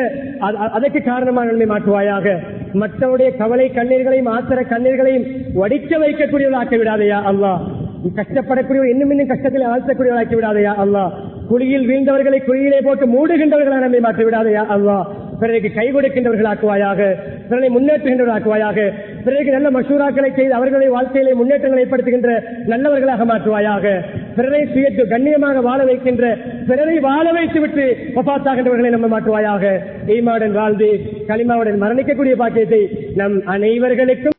அதற்கு காரணமாக நன்மை மாற்றுவாயாக, மற்றவருடைய கவலை கண்ணீர்களையும் ஆத்திர கண்ணீர்களையும் வடிக்க வைக்கக்கூடியவர்களாக்கி விடாதையா அல்லாஹ், கஷ்டப்படக்கூடிய இன்னும் கஷ்டத்தில் ஆழ்த்தக்கூடியவர்களாக்கி விடாதையா அல்லாஹ், குழியில் வீழ்ந்தவர்களை குழியிலே போட்டு மூடுகின்றவர்களாக நம்மை மாற்றி விடாதையா அல்லாஹ், பிறருக்கு கை கொடுக்கின்றவர்களாக்குவாயாக, பிறரை முன்னேற்றுகின்றவர்களாக்குவாயாக, பிறருக்கு நல்ல மசூராக்களை செய்து அவர்களுடைய வாழ்க்கையிலே முன்னேற்றங்களை ஏற்படுத்துகின்ற நல்லவர்களாக மாற்றுவாயாக, பிறரை சுயத்து கண்ணியமாக வாழ வைக்கின்ற, பிறரை வாழ வைத்து விட்டு வஃபாத்தாகின்றவர்களை நம்ம மாற்றுவாயாக. ஈமாவுடன் வாழ்ந்து கலிமாவுடன் மரணிக்கக்கூடிய பாக்கியத்தை நம் அனைவர்களுக்கும்